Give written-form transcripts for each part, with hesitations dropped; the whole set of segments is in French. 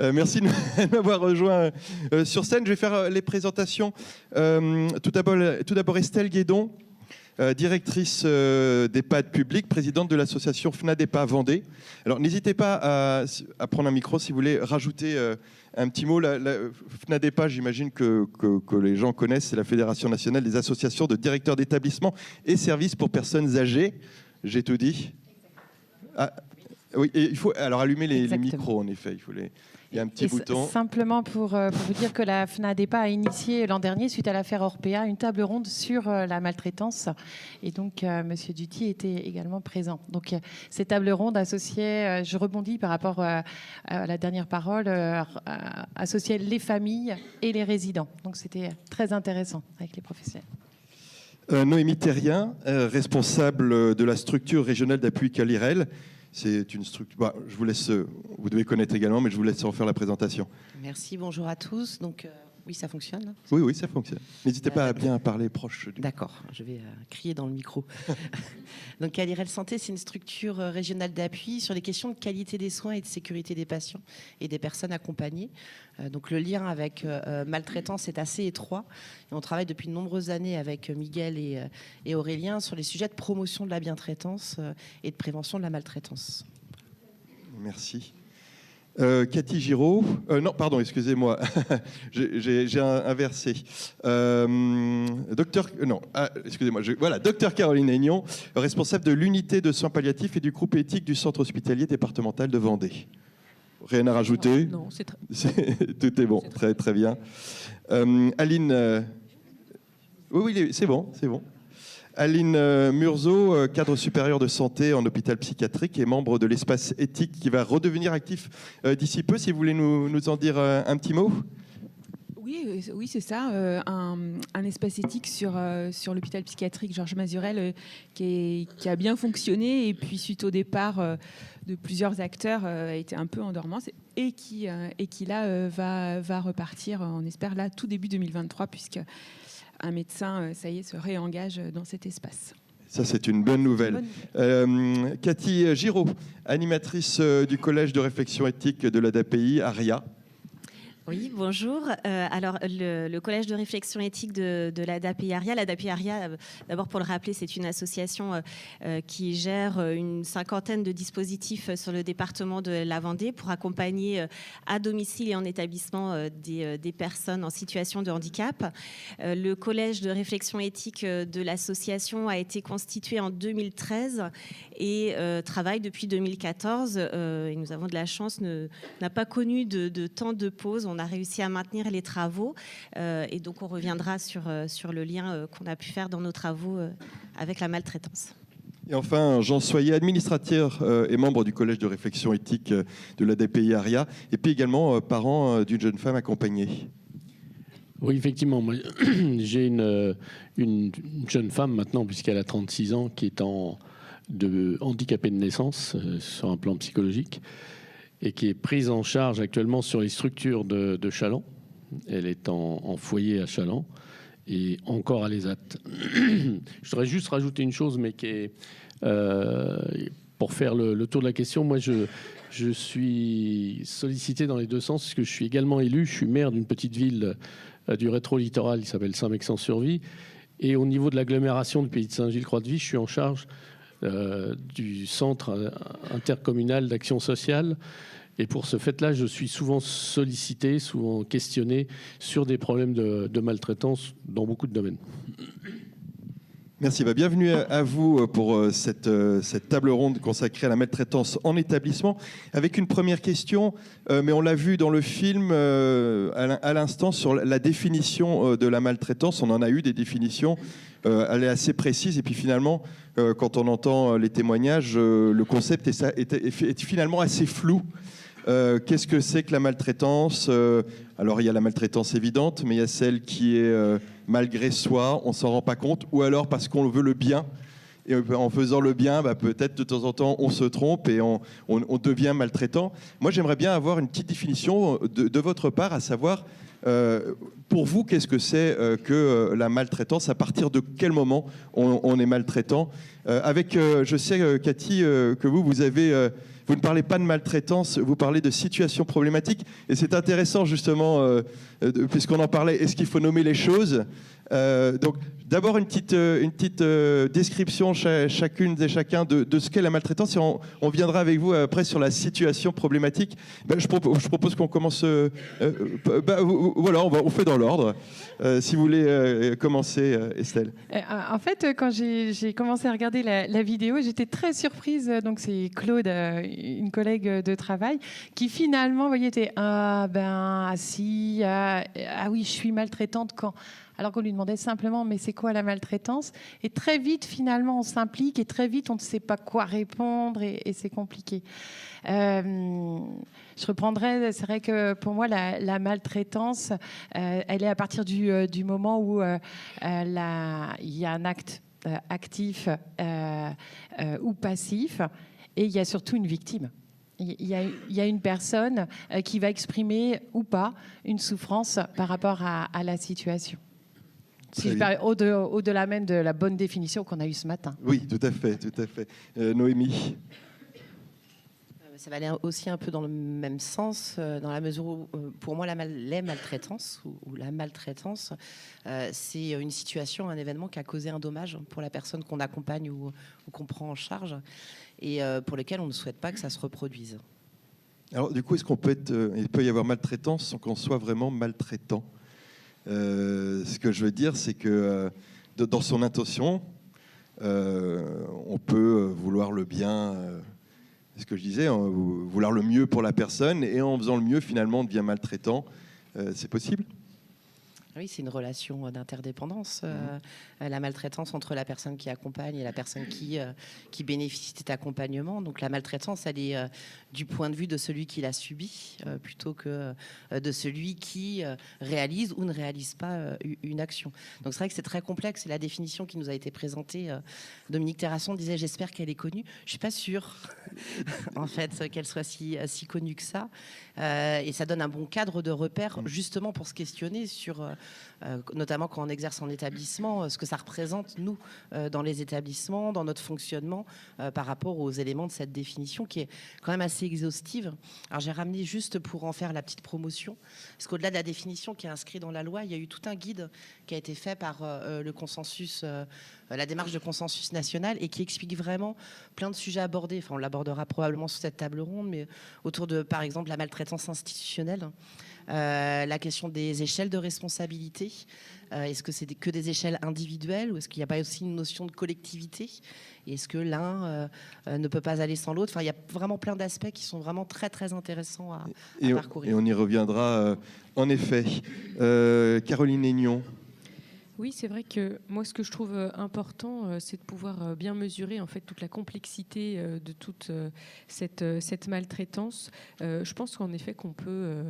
Merci de m'avoir rejoint sur scène. Je vais faire les présentations. Tout d'abord Estelle Guédon, directrice d'EHPAD public, présidente de l'association FNADEPA Vendée. Alors n'hésitez pas à prendre un micro si vous voulez rajouter un petit mot. La FNADEPA, j'imagine que les gens connaissent, c'est la Fédération nationale des associations de directeurs d'établissements et services pour personnes âgées. J'ai tout dit. Ah, oui, et il faut alors allumer les micros en effet. Il y a un petit bouton. Simplement pour vous dire que la FNADEPA a initié l'an dernier, suite à l'affaire Orpea, une table ronde sur la maltraitance. Et donc, Monsieur Duty était également présent. Donc, ces tables rondes associaient, je rebondis par rapport à la dernière parole, associaient les familles et les résidents. Donc, c'était très intéressant avec les professionnels. Noémie Terrien, responsable de la structure régionale d'appui Calirel. C'est une structure. Je vous laisse. Vous devez connaître également, mais je vous laisse en faire la présentation. Merci. Bonjour à tous. Donc, oui, ça fonctionne. Oui, ça fonctionne. N'hésitez pas à bien parler proche. D'accord. Je vais crier dans le micro. Donc, Calirel Santé, c'est une structure régionale d'appui sur les questions de qualité des soins et de sécurité des patients et des personnes accompagnées. Donc, le lien avec maltraitance est assez étroit. Et on travaille depuis de nombreuses années avec Miguel et Aurélien sur les sujets de promotion de la bientraitance et de prévention de la maltraitance. Merci. Cathy Giraud, non, pardon, excusez-moi, j'ai inversé. Docteur Caroline Aignan, responsable de l'unité de soins palliatifs et du groupe éthique du centre hospitalier départemental de Vendée. Rien à rajouter? Non, tout est bon, très très bien. Aline, oui, c'est bon. Aline Murzeau, cadre supérieur de santé en hôpital psychiatrique et membre de l'espace éthique qui va redevenir actif d'ici peu. Si vous voulez nous en dire un petit mot. Oui, c'est ça. Un espace éthique sur l'hôpital psychiatrique Georges Mazurel qui a bien fonctionné et puis suite au départ de plusieurs acteurs a été un peu en dormance et qui là va repartir, on espère là tout début 2023 puisque un médecin, ça y est, se réengage dans cet espace. Ça, c'est une bonne nouvelle. Cathy Giraud, animatrice du collège de réflexion éthique de l'ADAPI, ARIA. Oui, bonjour. Alors, le collège de réflexion éthique de l'ADAPI ARIA. L'ADAPI ARIA, d'abord pour le rappeler, c'est une association qui gère une cinquantaine de dispositifs sur le département de la Vendée pour accompagner à domicile et en établissement des personnes en situation de handicap. Le collège de réflexion éthique de l'association a été constitué en 2013 et travaille depuis 2014. Et nous avons de la chance, n'a pas connu de temps de pause. On a réussi à maintenir les travaux et donc on reviendra sur le lien qu'on a pu faire dans nos travaux avec la maltraitance. Et enfin, Jean Soyer, administrateur et membre du collège de réflexion éthique de l'ADAPI ARIA, et puis également parent d'une jeune femme accompagnée. Oui, effectivement. Moi, j'ai une jeune femme maintenant, puisqu'elle a 36 ans, qui est handicapée de naissance sur un plan psychologique, et qui est prise en charge actuellement sur les structures de Chaland. Elle est en foyer à Chaland et encore à l'ESAT. Je voudrais juste rajouter une chose, mais qui est pour faire le tour de la question. Moi, je suis sollicité dans les deux sens, parce que je suis également élu. Je suis maire d'une petite ville du rétro-littoral qui s'appelle Saint-Mexan-sur-Vie. Et au niveau de l'agglomération du Pays de Saint-Gilles-Croix-de-Vie, je suis en charge du centre intercommunal d'action sociale. Et pour ce fait-là, je suis souvent sollicité, souvent questionné sur des problèmes de maltraitance dans beaucoup de domaines. Merci. Bienvenue à vous pour cette table ronde consacrée à la maltraitance en établissement. Avec une première question, mais on l'a vu dans le film à l'instant, sur la définition de la maltraitance. On en a eu des définitions, elle est assez précise. Et puis finalement, quand on entend les témoignages, le concept est finalement assez flou. Qu'est-ce que c'est que la maltraitance? Alors, il y a la maltraitance évidente, mais il y a celle qui est malgré soi, on ne s'en rend pas compte, ou alors parce qu'on veut le bien. Et en faisant le bien, peut-être de temps en temps, on se trompe et on devient maltraitant. Moi, j'aimerais bien avoir une petite définition de votre part, à savoir, pour vous, qu'est-ce que c'est que la maltraitance? À partir de quel moment on est maltraitant? Je sais, Cathy, que vous avez vous ne parlez pas de maltraitance, vous parlez de situation problématique. Et c'est intéressant, justement, puisqu'on en parlait, est-ce qu'il faut nommer les choses ? Donc, d'abord, une petite description chacune et chacun de ce qu'est la maltraitance. Et on viendra avec vous après sur la situation problématique. Je propose qu'on commence... voilà, on fait dans l'ordre. Si vous voulez commencer, Estelle. En fait, quand j'ai commencé à regarder la vidéo, j'étais très surprise. Donc, c'est Claude, une collègue de travail, qui finalement, vous voyez, était oui, je suis maltraitante quand. Alors qu'on lui demandait simplement, mais c'est quoi la maltraitance ? Et très vite, finalement, on s'implique et très vite, on ne sait pas quoi répondre et c'est compliqué. Je reprendrai, c'est vrai que pour moi, la maltraitance, elle est à partir du moment où il y a un acte actif ou passif et il y a surtout une victime. Il y a une personne qui va exprimer ou pas une souffrance par rapport à la situation. Au-delà même de la bonne définition qu'on a eue ce matin. Oui, tout à fait, tout à fait. Noémie. Ça va aller aussi un peu dans le même sens, dans la mesure où, pour moi, les maltraitances ou la maltraitance, c'est une situation, un événement qui a causé un dommage pour la personne qu'on accompagne ou qu'on prend en charge et pour lequel on ne souhaite pas que ça se reproduise. Alors, du coup, est-ce il peut y avoir maltraitance sans qu'on soit vraiment maltraitant ? Ce que je veux dire, c'est que dans son intention, on peut vouloir le bien, c'est ce que je disais, vouloir le mieux pour la personne, et en faisant le mieux, finalement, on devient maltraitant. C'est possible ? Oui, c'est une relation d'interdépendance. La maltraitance entre la personne qui accompagne et la personne qui bénéficie de cet accompagnement. Donc la maltraitance, elle est du point de vue de celui qui l'a subi plutôt que de celui qui réalise ou ne réalise pas une action. Donc c'est vrai que c'est très complexe. Et la définition qui nous a été présentée, Dominique Terrasson disait « j'espère qu'elle est connue ». Je ne suis pas sûre, en fait, qu'elle soit si connue que ça. Et ça donne un bon cadre de repère, justement, pour se questionner sur... notamment quand on exerce en établissement, ce que ça représente, nous, dans les établissements, dans notre fonctionnement, par rapport aux éléments de cette définition qui est quand même assez exhaustive. Alors j'ai ramené juste pour en faire la petite promotion, parce qu'au-delà de la définition qui est inscrite dans la loi, il y a eu tout un guide qui a été fait par le consensus, la démarche de consensus national, et qui explique vraiment plein de sujets abordés. Enfin, on l'abordera probablement sous cette table ronde, mais autour de, par exemple, la maltraitance institutionnelle. La question des échelles de responsabilité. Est-ce que c'est que des échelles individuelles ou est-ce qu'il n'y a pas aussi une notion de collectivité ? Et est-ce que l'un ne peut pas aller sans l'autre ? Enfin, il y a vraiment plein d'aspects qui sont vraiment très, très intéressants à parcourir. Et on y reviendra, en effet. Caroline Aignan. Oui, c'est vrai que moi, ce que je trouve important, c'est de pouvoir bien mesurer en fait toute la complexité de toute cette maltraitance. Je pense qu'en effet qu'on peut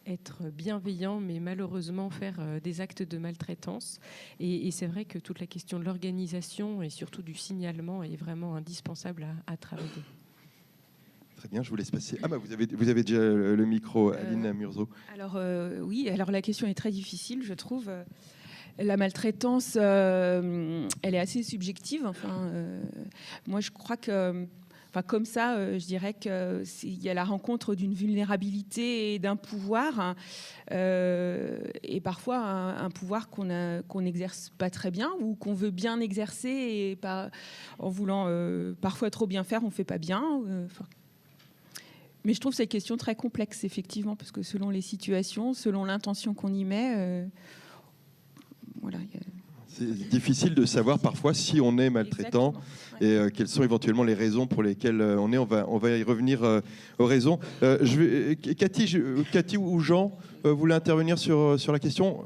être bienveillant, mais malheureusement faire des actes de maltraitance. Et c'est vrai que toute la question de l'organisation et surtout du signalement est vraiment indispensable à travailler. Très bien, je vous laisse passer. Vous avez déjà le micro, Aline Murzo. Alors oui, alors la question est très difficile, je trouve. La maltraitance, elle est assez subjective. Enfin, moi, je crois que, comme ça, je dirais qu'il y a la rencontre d'une vulnérabilité et d'un pouvoir, et parfois un pouvoir qu'on n'exerce pas très bien ou qu'on veut bien exercer, et en voulant parfois trop bien faire, on ne fait pas bien. Mais je trouve cette question très complexe, effectivement, parce que selon les situations, selon l'intention qu'on y met... Voilà. C'est difficile de savoir parfois si on est maltraitant. Exactement. Et quelles sont éventuellement les raisons pour lesquelles on est. On va y revenir aux raisons. Cathy ou Jean voulaient intervenir sur la question.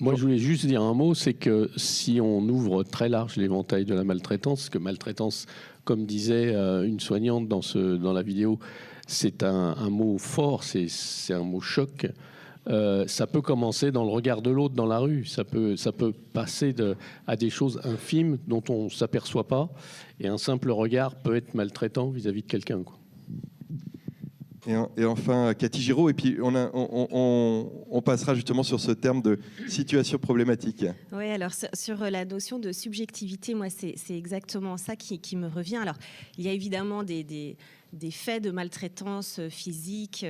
Moi, je voulais juste dire un mot, c'est que si on ouvre très large l'éventail de la maltraitance, que maltraitance, comme disait une soignante dans la vidéo, c'est un mot fort, c'est un mot choc. Ça peut commencer dans le regard de l'autre dans la rue. Ça peut passer à des choses infimes dont on ne s'aperçoit pas. Et un simple regard peut être maltraitant vis-à-vis de quelqu'un, quoi. Et enfin, Cathy Giraud, et puis on passera justement sur ce terme de situation problématique. Oui, alors sur la notion de subjectivité, moi, c'est exactement ça qui me revient. Alors, il y a évidemment des des faits de maltraitance physique,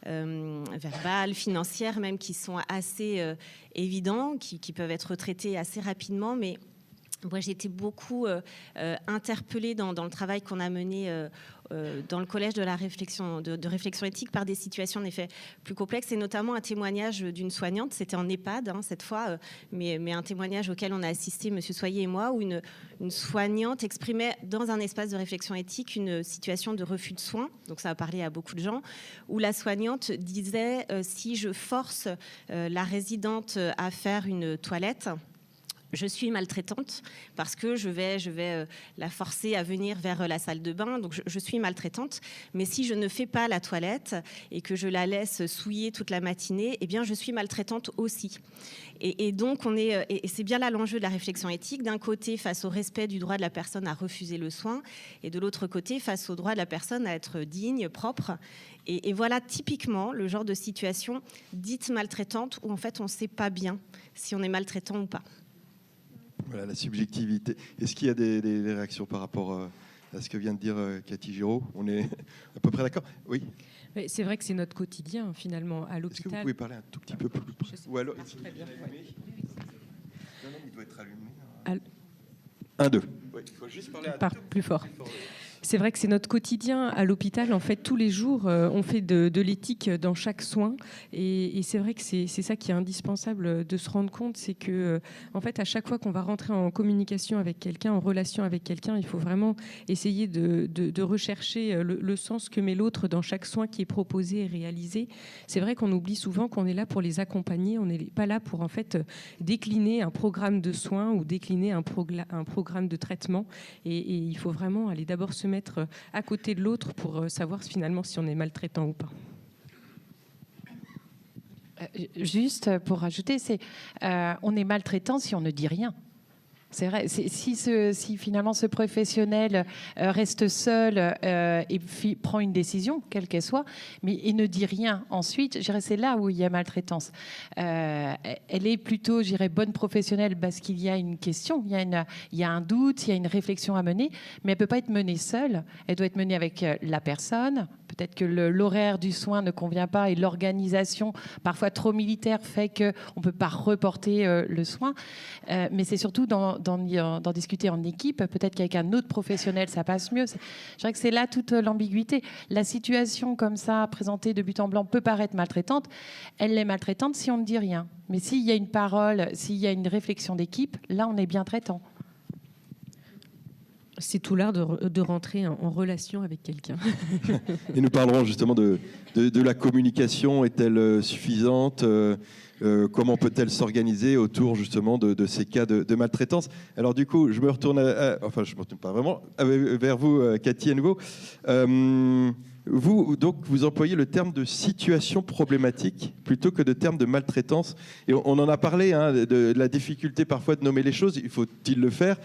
verbale, financière même, qui sont assez évidents, qui peuvent être traités assez rapidement, mais moi, j'ai été beaucoup interpellée dans le travail qu'on a mené dans le collège de la réflexion, de réflexion éthique par des situations en effet plus complexes, et notamment un témoignage d'une soignante, c'était en EHPAD cette fois, mais un témoignage auquel on a assisté, Monsieur Soyer et moi, où une soignante exprimait dans un espace de réflexion éthique une situation de refus de soins, donc ça a parlé à beaucoup de gens, où la soignante disait si je force la résidente à faire une toilette, je suis maltraitante parce que je vais la forcer à venir vers la salle de bain. Donc, je suis maltraitante. Mais si je ne fais pas la toilette et que je la laisse souiller toute la matinée, eh bien, je suis maltraitante aussi. Et donc, et c'est bien là l'enjeu de la réflexion éthique. D'un côté, face au respect du droit de la personne à refuser le soin, et de l'autre côté, face au droit de la personne à être digne, propre. Et voilà typiquement le genre de situation dite maltraitante où en fait, on ne sait pas bien si on est maltraitant ou pas. Voilà, la subjectivité. Est-ce qu'il y a des réactions par rapport à ce que vient de dire Cathy Giraud? On est à peu près d'accord? Oui. Mais c'est vrai que c'est notre quotidien, finalement, à l'hôpital. Est-ce que vous pouvez parler un tout petit peu plus? Ou alors, très bien. Non, il doit être allumé. 1, 2. Oui, il faut juste parler plus fort. C'est vrai que c'est notre quotidien à l'hôpital. En fait, tous les jours, on fait de l'éthique dans chaque soin. Et c'est vrai que c'est ça qui est indispensable de se rendre compte. C'est que, en fait, à chaque fois qu'on va rentrer en communication avec quelqu'un, en relation avec quelqu'un, il faut vraiment essayer de rechercher le sens que met l'autre dans chaque soin qui est proposé et réalisé. C'est vrai qu'on oublie souvent qu'on est là pour les accompagner. On n'est pas là pour, en fait, décliner un programme de soins ou décliner un programme de traitement. Et il faut vraiment aller d'abord se mettre à côté de l'autre pour savoir finalement si on est maltraitant ou pas. Juste pour rajouter, on est maltraitant si on ne dit rien. C'est vrai, si finalement ce professionnel reste seul et prend une décision, quelle qu'elle soit, mais il ne dit rien ensuite, je dirais c'est là où il y a maltraitance. Elle est plutôt, je dirais, bonne professionnelle parce qu'il y a une question, il y a un doute, il y a une réflexion à mener, mais elle ne peut pas être menée seule, elle doit être menée avec la personne. Peut-être que l'horaire du soin ne convient pas et l'organisation, parfois trop militaire, fait qu'on ne peut pas reporter le soin. Mais c'est surtout d'en discuter en équipe. Peut-être qu'avec un autre professionnel, ça passe mieux. Je dirais que c'est là toute l'ambiguïté. La situation comme ça, présentée de but en blanc, peut paraître maltraitante. Elle est maltraitante si on ne dit rien. Mais s'il y a une parole, s'il y a une réflexion d'équipe, là, on est bien traitant. C'est tout l'art de rentrer en relation avec quelqu'un. Et nous parlerons justement de la communication. Est-elle suffisante? Comment peut-elle s'organiser autour justement de ces cas de maltraitance? Alors du coup, je me retourne enfin, je ne me retourne pas vraiment vers vous, Cathy, à nouveau. Vous employez le terme de situation problématique plutôt que de terme de maltraitance. Et on en a parlé, de la difficulté parfois de nommer les choses. Faut-il le faire?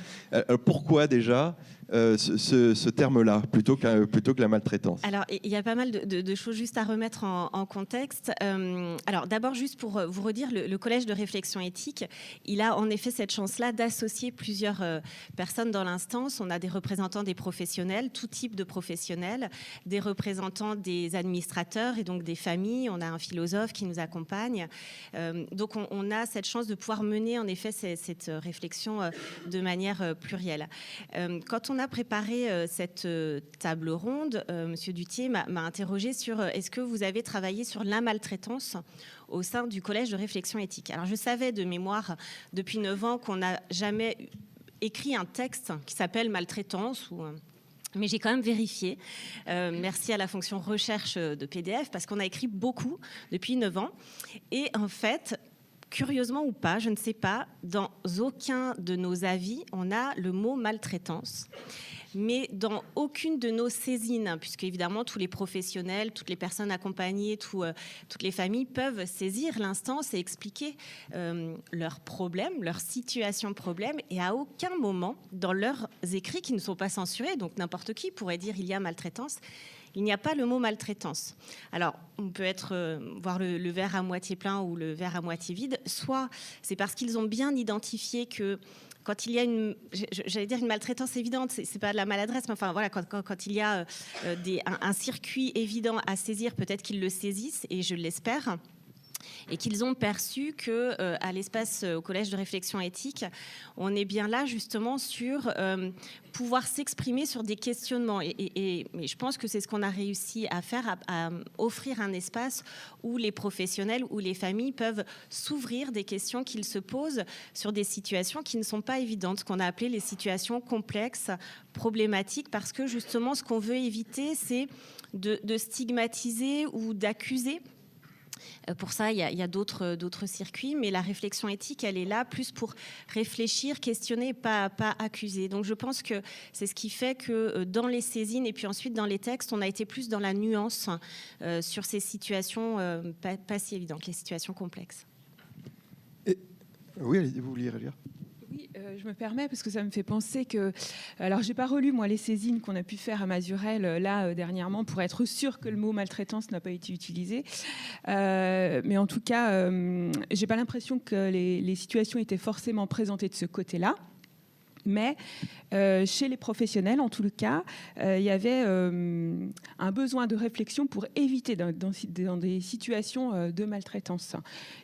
Pourquoi déjà ce terme-là plutôt que la maltraitance? Alors, il y a pas mal de choses juste à remettre en contexte. Alors, d'abord, juste pour vous redire, le collège de réflexion éthique, il a en effet cette chance-là d'associer plusieurs personnes dans l'instance. On a des représentants des professionnels, tout type de professionnels, des représentants des administrateurs et donc des familles. On a un philosophe qui nous accompagne. Donc, on a cette chance de pouvoir mener en effet cette réflexion de manière plurielle. Quand on a préparé cette table ronde, Monsieur Duthier m'a interrogé sur est-ce que vous avez travaillé sur la maltraitance au sein du collège de réflexion éthique. Alors je savais de mémoire depuis 9 ans qu'on n'a jamais écrit un texte qui s'appelle maltraitance mais j'ai quand même vérifié. Merci à la fonction recherche de PDF parce qu'on a écrit beaucoup depuis 9 ans. Et en fait, curieusement ou pas, je ne sais pas, dans aucun de nos avis, on a le mot maltraitance. Mais dans aucune de nos saisines, puisque évidemment tous les professionnels, toutes les personnes accompagnées, toutes les familles peuvent saisir l'instance et expliquer leurs problèmes, leur situation problème, et à aucun moment dans leurs écrits qui ne sont pas censurés, donc n'importe qui pourrait dire il y a maltraitance, il n'y a pas le mot maltraitance. Alors, on peut voir le verre à moitié plein ou le verre à moitié vide. Soit c'est parce qu'ils ont bien identifié que quand il y a une maltraitance évidente, c'est pas de la maladresse, mais enfin voilà, quand il y a un circuit évident à saisir, peut-être qu'ils le saisissent, et je l'espère. Et qu'ils ont perçu que à l'espace, au collège de réflexion éthique, on est bien là justement sur pouvoir s'exprimer sur des questionnements. Et je pense que c'est ce qu'on a réussi à faire, à offrir un espace où les professionnels, où les familles peuvent s'ouvrir des questions qu'ils se posent sur des situations qui ne sont pas évidentes, qu'on a appelé les situations complexes, problématiques, parce que justement ce qu'on veut éviter, c'est de stigmatiser ou d'accuser. Pour ça, il y a d'autres circuits, mais la réflexion éthique, elle est là plus pour réfléchir, questionner, pas accuser. Donc je pense que c'est ce qui fait que dans les saisines et puis ensuite dans les textes, on a été plus dans la nuance sur ces situations pas si évidentes, les situations complexes. Oui, allez-y, vous vouliez réagir ? Oui, je me permets parce que ça me fait penser que... Alors, j'ai pas relu, moi, les saisines qu'on a pu faire à Mazurel, dernièrement, pour être sûr que le mot maltraitance n'a pas été utilisé. Mais en tout cas, j'ai pas l'impression que les situations étaient forcément présentées de ce côté-là. Mais chez les professionnels, en tout cas, il y avait un besoin de réflexion pour éviter dans des situations de maltraitance.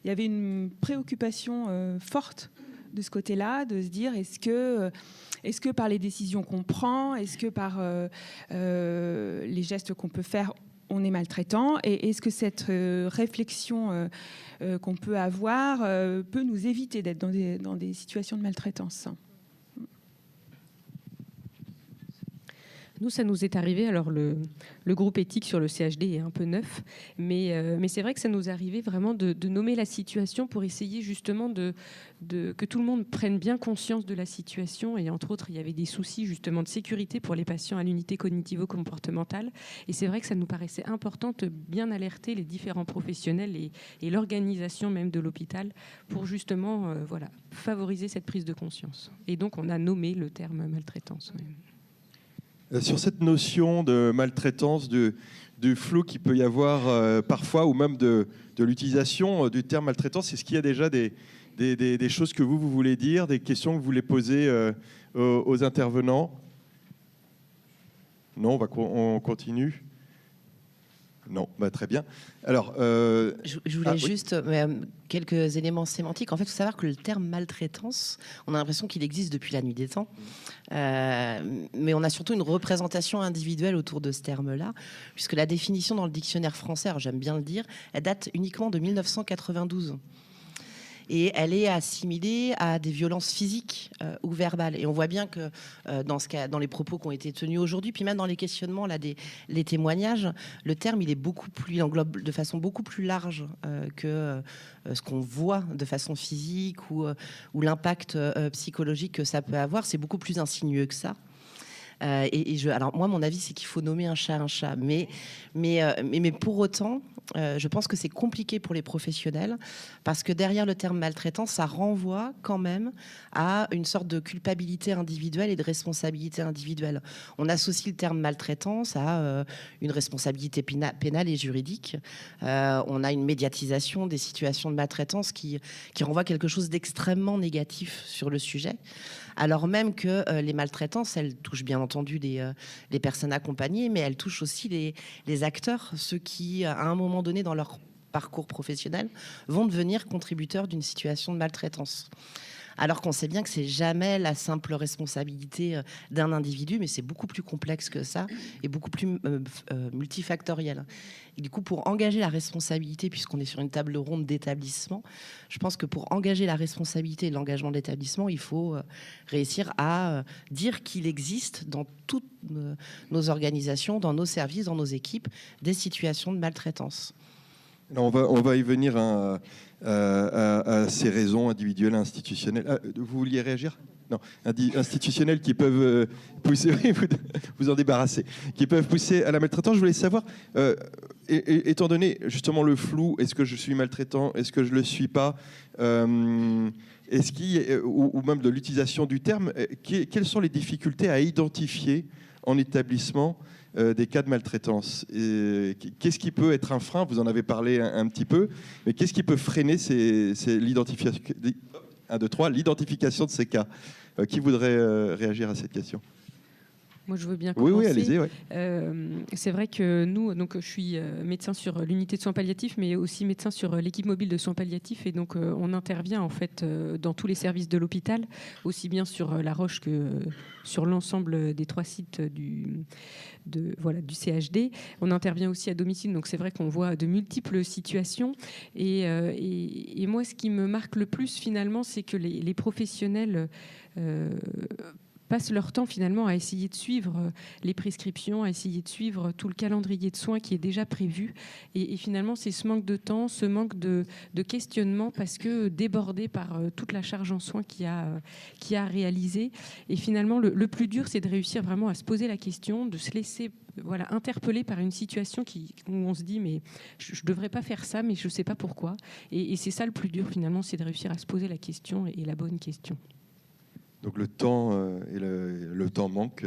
Il y avait une préoccupation forte de ce côté-là, de se dire est-ce que par les décisions qu'on prend, est-ce que par les gestes qu'on peut faire, on est maltraitant, et est-ce que cette réflexion qu'on peut avoir peut nous éviter d'être dans des situations de maltraitance. Nous, ça nous est arrivé, alors le groupe éthique sur le CHD est un peu neuf, mais c'est vrai que ça nous arrivait vraiment de nommer la situation pour essayer justement que tout le monde prenne bien conscience de la situation. Et entre autres, il y avait des soucis justement de sécurité pour les patients à l'unité cognitivo-comportementale. Et c'est vrai que ça nous paraissait important de bien alerter les différents professionnels et l'organisation même de l'hôpital pour justement favoriser cette prise de conscience. Et donc, on a nommé le terme maltraitance. Ouais. Sur cette notion de maltraitance, du flou qu'il peut y avoir parfois, ou même de l'utilisation du terme maltraitance, est-ce qu'il y a déjà des choses que vous voulez dire, des questions que vous voulez poser aux intervenants ? Non, on continue. Non, très bien. Alors, je voulais juste quelques éléments sémantiques. En fait, il faut savoir que le terme maltraitance, on a l'impression qu'il existe depuis la nuit des temps. Mais on a surtout une représentation individuelle autour de ce terme-là, puisque la définition dans le dictionnaire français, alors j'aime bien le dire, elle date uniquement de 1992. Et elle est assimilée à des violences physiques ou verbales. Et on voit bien que dans les propos qui ont été tenus aujourd'hui, puis même dans les questionnements, les témoignages, le terme il englobe de façon beaucoup plus large que ce qu'on voit de façon physique ou l'impact psychologique que ça peut avoir. C'est beaucoup plus insinueux que ça. Alors moi, mon avis, c'est qu'il faut nommer un chat. Mais pour autant, je pense que c'est compliqué pour les professionnels parce que derrière le terme maltraitance, ça renvoie quand même à une sorte de culpabilité individuelle et de responsabilité individuelle. On associe le terme maltraitance à une responsabilité pénale et juridique. On a une médiatisation des situations de maltraitance qui renvoie quelque chose d'extrêmement négatif sur le sujet. Alors même que les maltraitances, elles touchent bien entendu les personnes accompagnées, mais elles touchent aussi les acteurs, ceux qui, à un moment donné dans leur parcours professionnel, vont devenir contributeurs d'une situation de maltraitance. Alors qu'on sait bien que c'est jamais la simple responsabilité d'un individu, mais c'est beaucoup plus complexe que ça et beaucoup plus multifactoriel. Et du coup, pour engager la responsabilité, puisqu'on est sur une table ronde d'établissement, je pense que pour engager la responsabilité et l'engagement de l'établissement, il faut réussir à dire qu'il existe dans toutes nos organisations, dans nos services, dans nos équipes, des situations de maltraitance. Alors on va y venir à ces raisons individuelles, institutionnelles. Vous vouliez réagir ? Non, institutionnelles qui peuvent pousser, oui, vous en débarrasser, qui peuvent pousser à la maltraitance. Je voulais savoir, étant donné justement le flou, est-ce que je suis maltraitant, est-ce que je ne le suis pas, ou même de l'utilisation du terme, quelles sont les difficultés à identifier en établissement des cas de maltraitance. Qu'est-ce qui peut être un frein? Vous en avez parlé un petit peu, mais qu'est-ce qui peut freiner l'identification de ces cas? Qui voudrait réagir à cette question? Moi, je veux bien commencer. Oui, allez-y. Ouais. C'est vrai que nous, donc, je suis médecin sur l'unité de soins palliatifs, mais aussi médecin sur l'équipe mobile de soins palliatifs. Et donc, on intervient en fait dans tous les services de l'hôpital, aussi bien sur La Roche que sur l'ensemble des 3 sites du CHD. On intervient aussi à domicile, donc c'est vrai qu'on voit de multiples situations. Et moi, ce qui me marque le plus, finalement, c'est que les professionnels passent leur temps finalement à essayer de suivre les prescriptions, à essayer de suivre tout le calendrier de soins qui est déjà prévu. Et finalement, c'est ce manque de temps, ce manque de questionnement, parce que débordé par toute la charge en soins qu'il y a à réaliser. Et finalement, le plus dur, c'est de réussir vraiment à se poser la question, de se laisser interpellé par une situation où on se dit mais je ne devrais pas faire ça, mais je ne sais pas pourquoi. Et c'est ça le plus dur finalement, c'est de réussir à se poser la question et la bonne question. Donc le temps le temps manque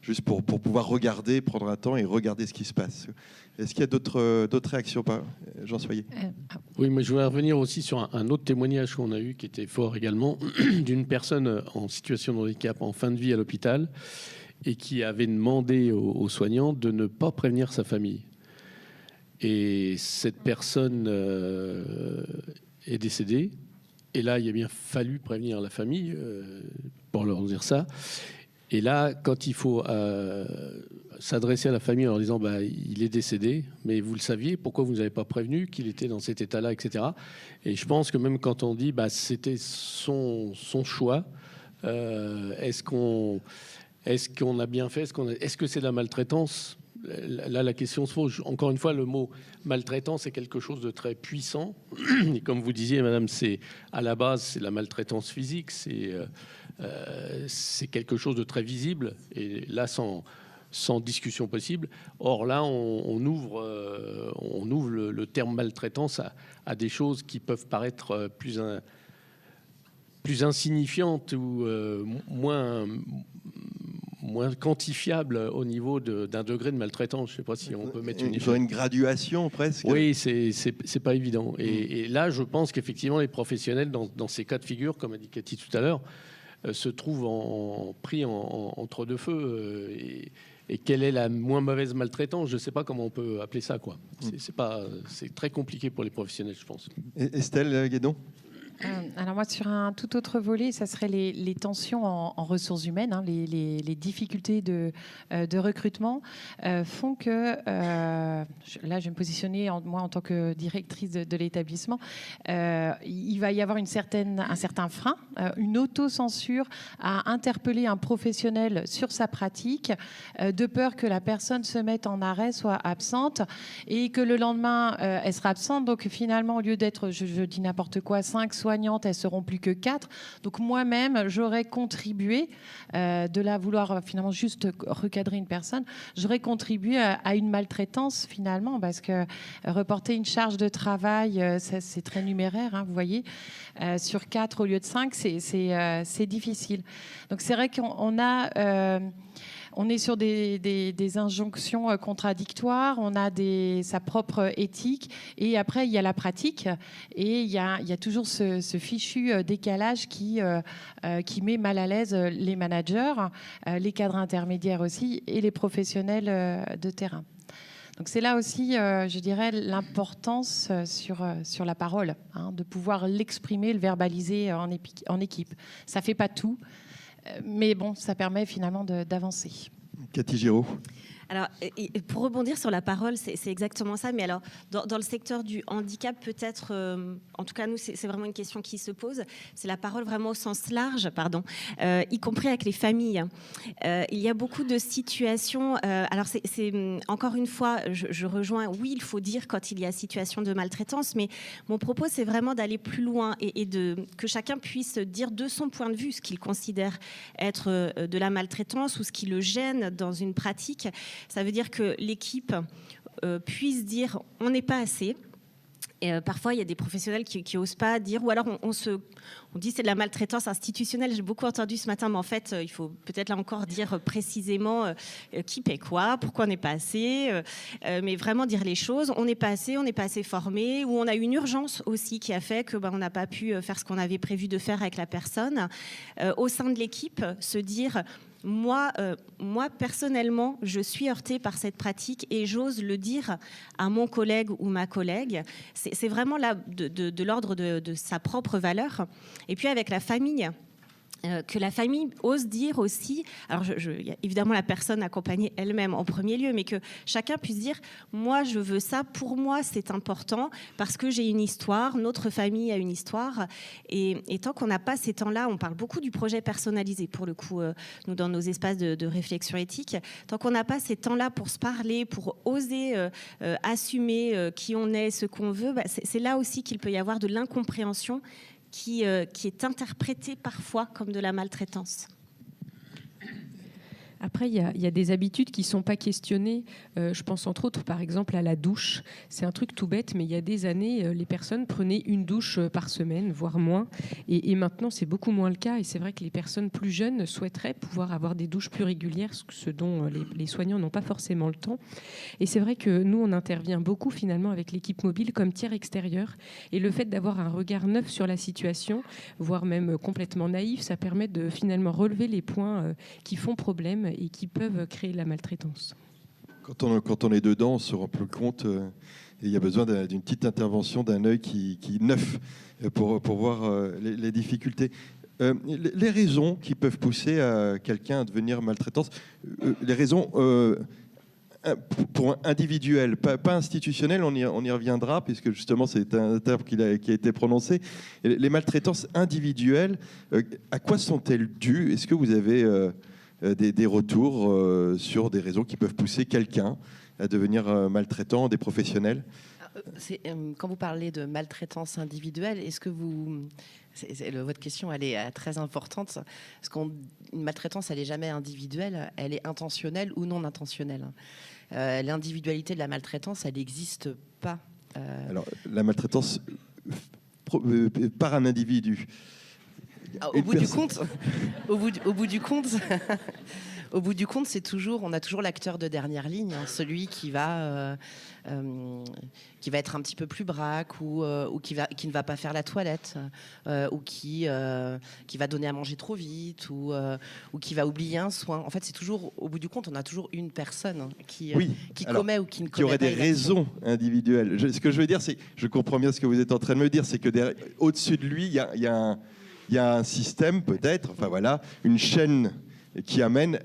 juste pour pouvoir regarder, prendre un temps et regarder ce qui se passe. Est-ce qu'il y a d'autres réactions? Jean Soyer. Oui, mais je voudrais revenir aussi sur un autre témoignage qu'on a eu qui était fort également, d'une personne en situation de handicap en fin de vie à l'hôpital et qui avait demandé aux soignants de ne pas prévenir sa famille. Et cette personne est décédée. Et là, il a bien fallu prévenir la famille pour leur dire ça. Et là, quand il faut s'adresser à la famille en leur disant il est décédé, mais vous le saviez, pourquoi vous n'avez pas prévenu qu'il était dans cet état-là, etc. Et je pense que même quand on dit c'était son choix, est-ce qu'on a bien fait? Est-ce que c'est de la maltraitance? Là, la question se pose. Encore une fois, le mot maltraitance c'est quelque chose de très puissant. Et comme vous disiez, madame, à la base, c'est la maltraitance physique. C'est quelque chose de très visible. Et là, sans discussion possible. Or, là, on ouvre le terme maltraitance à des choses qui peuvent paraître plus insignifiantes ou moins quantifiable au niveau d'un degré de maltraitance. Je ne sais pas si on peut mettre une graduation presque. Oui, c'est pas évident. Et là, je pense qu'effectivement, les professionnels, dans ces cas de figure, comme a dit Cathy tout à l'heure, se trouvent pris entre deux feux. Et quelle est la moins mauvaise maltraitance? Je ne sais pas comment on peut appeler ça, quoi. C'est très compliqué pour les professionnels, je pense. Estelle Guédon. Alors moi, sur un tout autre volet, ça serait les tensions en ressources humaines, les difficultés de recrutement font que, là je vais me positionner moi en tant que directrice de l'établissement, il va y avoir un certain frein, une autocensure à interpeller un professionnel sur sa pratique, de peur que la personne se mette en arrêt, soit absente, et que le lendemain, elle sera absente. Donc finalement, au lieu d'être, je dis n'importe quoi, 5 soignantes, elles seront plus que 4. Donc moi-même, j'aurais contribué, de là vouloir finalement juste recadrer une personne, j'aurais contribué à une maltraitance finalement, parce que reporter une charge de travail, c'est très numéraire, vous voyez, sur 4 au lieu de 5, c'est difficile. Donc c'est vrai qu'on a... on est sur des injonctions contradictoires, on a sa propre éthique, et après il y a la pratique, et il y a toujours ce fichu décalage qui met mal à l'aise les managers, les cadres intermédiaires aussi, et les professionnels de terrain. Donc c'est là aussi, je dirais, l'importance sur la parole, de pouvoir l'exprimer, le verbaliser en équipe. Ça ne fait pas tout. Mais bon, ça permet finalement d'avancer. Cathy Giraud. Alors, pour rebondir sur la parole, c'est exactement ça. Mais alors, dans le secteur du handicap, peut-être, en tout cas, nous, c'est vraiment une question qui se pose. C'est la parole vraiment au sens large, y compris avec les familles. Il y a beaucoup de situations. Alors, c'est encore une fois, je rejoins. Oui, il faut dire quand il y a situation de maltraitance, mais mon propos, c'est vraiment d'aller plus loin et que chacun puisse dire de son point de vue ce qu'il considère être de la maltraitance ou ce qui le gêne dans une pratique. Ça veut dire que l'équipe puisse dire on n'est pas assez. Et parfois, il y a des professionnels qui n'osent pas dire, ou alors on dit c'est de la maltraitance institutionnelle. J'ai beaucoup entendu ce matin, mais en fait, il faut peut-être là encore dire précisément qui paie quoi, pourquoi on n'est pas assez, mais vraiment dire les choses. On n'est pas assez, on n'est pas assez formé, ou on a eu une urgence aussi qui a fait que on n'a pas pu faire ce qu'on avait prévu de faire avec la personne. Au sein de l'équipe, se dire... Moi, personnellement, je suis heurtée par cette pratique et j'ose le dire à mon collègue ou ma collègue. C'est vraiment là de l'ordre de sa propre valeur. Et puis avec la famille, que la famille ose dire aussi, alors il y a évidemment la personne accompagnée elle-même en premier lieu, mais que chacun puisse dire, moi je veux ça, pour moi c'est important, parce que j'ai une histoire, notre famille a une histoire, et tant qu'on n'a pas ces temps-là, on parle beaucoup du projet personnalisé, pour le coup, nous dans nos espaces de réflexion éthique, tant qu'on n'a pas ces temps-là pour se parler, pour oser assumer qui on est, ce qu'on veut, c'est là aussi qu'il peut y avoir de l'incompréhension qui est interprétée parfois comme de la maltraitance. Après, il y a des habitudes qui ne sont pas questionnées. Je pense entre autres, par exemple, à la douche. C'est un truc tout bête, mais il y a des années, les personnes prenaient une douche par semaine, voire moins. Et maintenant, c'est beaucoup moins le cas. Et c'est vrai que les personnes plus jeunes souhaiteraient pouvoir avoir des douches plus régulières, ce dont les soignants n'ont pas forcément le temps. Et c'est vrai que nous, on intervient beaucoup finalement avec l'équipe mobile comme tiers extérieur. Et le fait d'avoir un regard neuf sur la situation, voire même complètement naïf, ça permet de finalement relever les points qui font problème et qui peuvent créer la maltraitance. Quand on est dedans, on se rend plus compte. Il y a besoin d'une petite intervention, d'un œil qui neuf pour voir les difficultés. Les raisons qui peuvent pousser quelqu'un à devenir maltraitant, les raisons pour individuelles, pas institutionnelles, on y reviendra, puisque justement c'est un terme qui a été prononcé. Les maltraitances individuelles, à quoi sont-elles dues ? Est-ce que vous avez des retours sur des raisons qui peuvent pousser quelqu'un à devenir maltraitant, des professionnels ? Quand vous parlez de maltraitance individuelle, est-ce que votre question, elle est très importante, parce qu'une maltraitance, elle n'est jamais individuelle, elle est intentionnelle ou non intentionnelle. L'individualité de la maltraitance, elle n'existe pas. Alors, la maltraitance par un individu. Au bout du compte, au bout du compte, on a toujours l'acteur de dernière ligne, hein, celui qui va être un petit peu plus braque ou qui ne va pas faire la toilette ou qui va donner à manger trop vite ou qui va oublier un soin. En fait, c'est toujours, au bout du compte, on a toujours une personne qui commet ou qui ne commet pas. Qui aurait des raisons individuelles. Ce que je veux dire, c'est, je comprends bien ce que vous êtes en train de me dire, c'est que au-dessus de lui, il y a un système peut-être, enfin voilà, une chaîne qui l'amène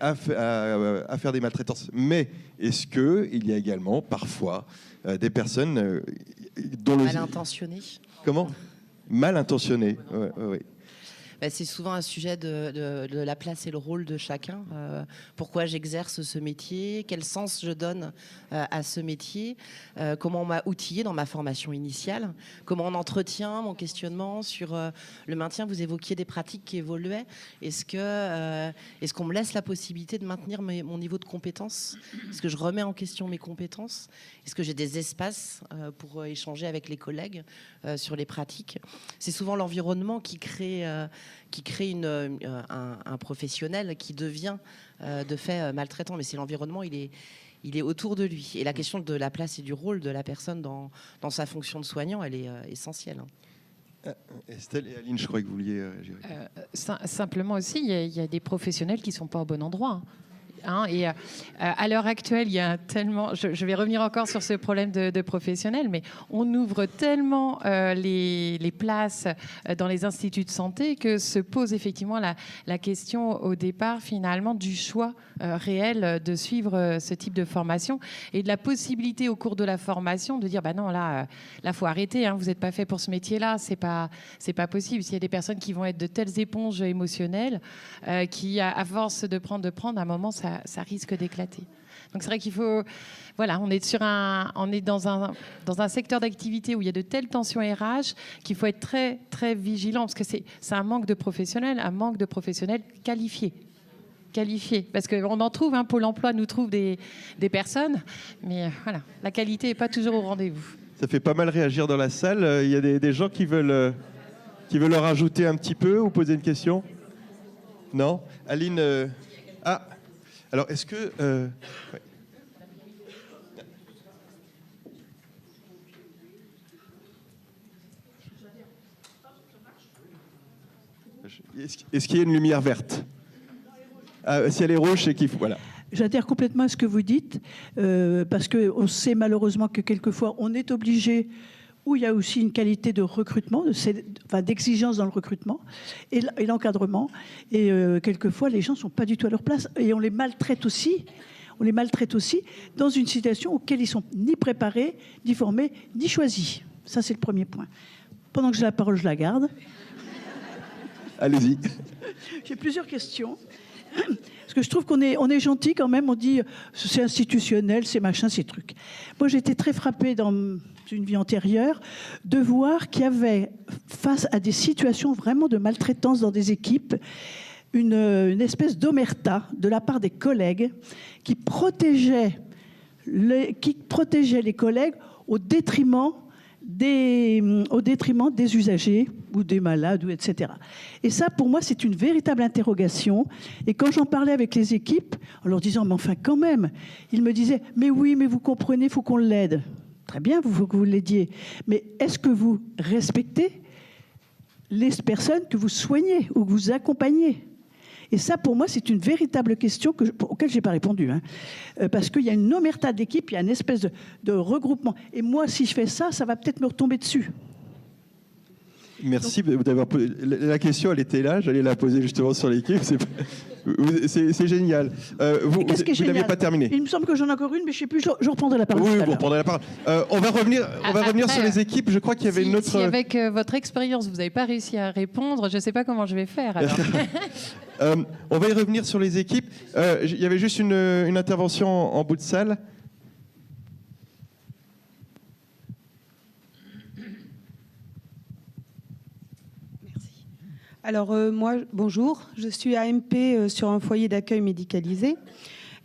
à faire des maltraitances. Mais est-ce qu'il y a également parfois des personnes dont mal intentionnées. Comment ? Mal intentionnées, oui. C'est souvent un sujet de la place et le rôle de chacun. Pourquoi j'exerce ce métier ? Quel sens je donne à ce métier ? Comment on m'a outillé dans ma formation initiale ? Comment on entretient mon questionnement sur le maintien ? Vous évoquiez des pratiques qui évoluaient. Est-ce qu'on me laisse la possibilité de maintenir mon niveau de compétence ? Est-ce que je remets en question mes compétences ? Est-ce que j'ai des espaces pour échanger avec les collègues sur les pratiques ? C'est souvent l'environnement qui crée un professionnel qui devient de fait maltraitant, mais c'est l'environnement, il est autour de lui. Et la question de la place et du rôle de la personne dans sa fonction de soignant, elle est essentielle. Estelle et Aline, je crois que vous vouliez réagir. Simplement aussi, il y a des professionnels qui ne sont pas au bon endroit. Et à l'heure actuelle, il y a tellement. Je vais revenir encore sur ce problème de professionnels, mais on ouvre tellement les places dans les instituts de santé que se pose effectivement la question au départ, finalement, du choix réel de suivre ce type de formation et de la possibilité au cours de la formation de dire bah non, là, faut arrêter. Hein, vous n'êtes pas fait pour ce métier-là. C'est pas possible. S'il y a des personnes qui vont être de telles éponges émotionnelles qui, à force de prendre, à un moment, ça risque d'éclater. Donc c'est vrai qu'il faut, voilà, on est dans un secteur d'activité où il y a de telles tensions RH qu'il faut être très très vigilant parce que c'est un manque de professionnels qualifiés. Parce qu'on en trouve, Pôle emploi nous trouve des personnes, mais voilà, la qualité n'est pas toujours au rendez-vous. Ça fait pas mal réagir dans la salle. Il y a des gens qui veulent en rajouter un petit peu ou poser une question? Non? Aline. Ah, alors est-ce que. Ouais. Est-ce qu'il y a une lumière verte? Ah, si elle est rouge, c'est qu'il faut. Voilà. J'adhère complètement à ce que vous dites, parce qu'on sait malheureusement que quelquefois on est obligé, où il y a aussi une qualité de recrutement, d'exigence dans le recrutement et l'encadrement. Et quelquefois, les gens ne sont pas du tout à leur place et on les maltraite aussi. On les maltraite aussi dans une situation auquel ils ne sont ni préparés, ni formés, ni choisis. Ça, c'est le premier point. Pendant que j'ai la parole, je la garde. Allez-y. J'ai plusieurs questions. Parce que je trouve qu'on est gentil quand même. On dit c'est institutionnel, c'est machin, c'est truc. Moi, j'ai été très frappée dans une vie antérieure de voir qu'il y avait, face à des situations vraiment de maltraitance dans des équipes, une espèce d'omerta de la part des collègues qui protégeaient les collègues au détriment des usagers ou des malades, etc. Et ça, pour moi, c'est une véritable interrogation. Et quand j'en parlais avec les équipes, en leur disant, mais enfin, quand même, ils me disaient, mais oui, mais vous comprenez, il faut qu'on l'aide. Très bien, il faut que vous l'aidiez. Mais est-ce que vous respectez les personnes que vous soignez ou que vous accompagnez ? Et ça, pour moi, c'est une véritable question auquel je n'ai pas répondu. Parce qu'il y a une omerta d'équipe, il y a une espèce de regroupement. Et moi, si je fais ça, ça va peut-être me retomber dessus. Merci d'avoir posé. La question, elle était là. J'allais la poser justement sur l'équipe. C'est génial. Vous n'aviez pas terminé. Il me semble que j'en ai encore une, mais je ne sais plus. Je reprendrai la parole. Oui, vous reprendrez la parole. On va revenir sur les équipes. Je crois qu'il y avait une autre. Si avec votre expérience, vous n'avez pas réussi à répondre, je ne sais pas comment je vais faire. Alors. On va y revenir sur les équipes. Il y avait juste une intervention en bout de salle. Alors moi, bonjour, je suis AMP sur un foyer d'accueil médicalisé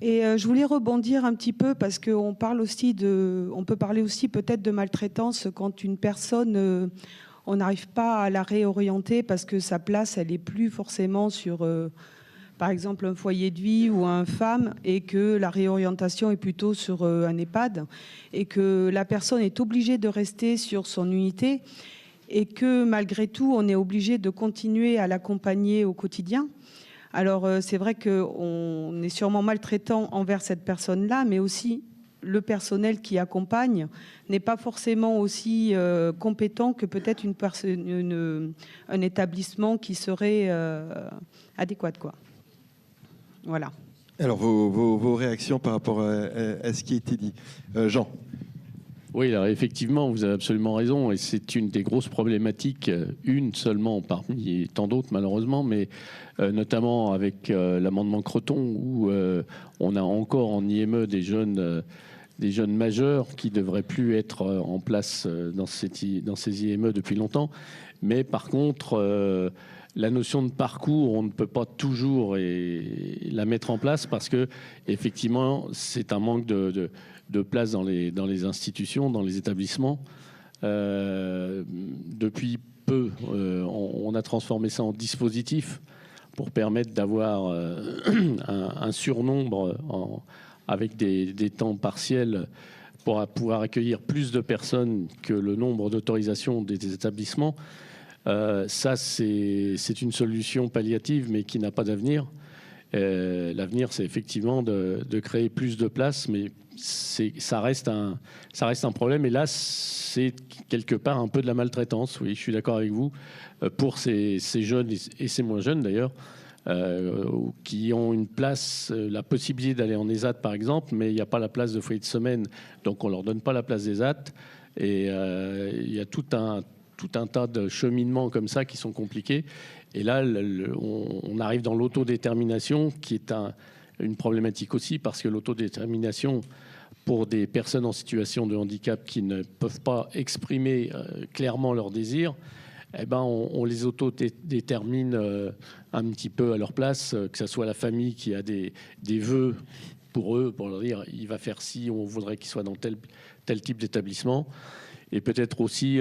et je voulais rebondir un petit peu parce qu'on peut parler aussi peut-être de maltraitance quand une personne, on n'arrive pas à la réorienter parce que sa place, elle n'est plus forcément sur, par exemple, un foyer de vie ou un FAM et que la réorientation est plutôt sur un EHPAD et que la personne est obligée de rester sur son unité. Et que malgré tout, on est obligé de continuer à l'accompagner au quotidien. Alors, c'est vrai qu'on est sûrement maltraitant envers cette personne-là, mais aussi le personnel qui accompagne n'est pas forcément aussi compétent que peut-être un établissement qui serait adéquat, quoi. Voilà. Alors, vos réactions par rapport à ce qui a été dit. Jean. Oui, alors effectivement, vous avez absolument raison, et c'est une des grosses problématiques, une seulement parmi tant d'autres malheureusement, mais notamment avec l'amendement Creton, où on a encore en IME des jeunes majeurs qui ne devraient plus être en place dans ces IME depuis longtemps. Mais par contre, la notion de parcours, on ne peut pas toujours la mettre en place parce que effectivement, c'est un manque de place dans les institutions, dans les établissements. Depuis peu, on a transformé ça en dispositif pour permettre d'avoir un surnombre avec des temps partiels pour pouvoir accueillir plus de personnes que le nombre d'autorisations des établissements. Ça, c'est une solution palliative, mais qui n'a pas d'avenir. L'avenir, c'est effectivement de créer plus de places, mais ça reste un problème. Et là, c'est quelque part un peu de la maltraitance. Oui, je suis d'accord avec vous. Pour ces jeunes, et ces moins jeunes d'ailleurs, qui ont une place, la possibilité d'aller en ESAT par exemple, mais il n'y a pas la place de foyer de semaine, donc on ne leur donne pas la place d'ESAT. Et il y a tout un tas de cheminements comme ça qui sont compliqués. Et là, on arrive dans l'autodétermination, qui est une problématique aussi, parce que l'autodétermination, pour des personnes en situation de handicap qui ne peuvent pas exprimer clairement leurs désirs, eh ben on les autodétermine un petit peu à leur place, que ce soit la famille qui a des vœux pour eux, pour leur dire il va faire ci, on voudrait qu'il soit dans tel type d'établissement. et peut-être aussi,